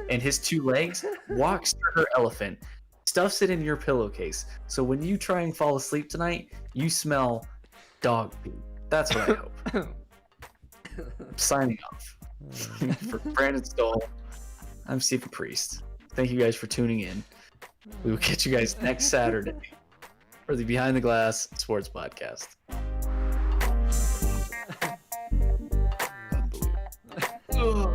and his 2 legs walks to her elephant, stuffs it in your pillowcase. So when you try and fall asleep tonight, you smell dog pee. That's what I hope. Signing off. For Brandon Stoll, I'm Stephen Priest. Thank you guys for tuning in. We will catch you guys next Saturday for the Behind the Glass Sports Podcast. Unbelievable.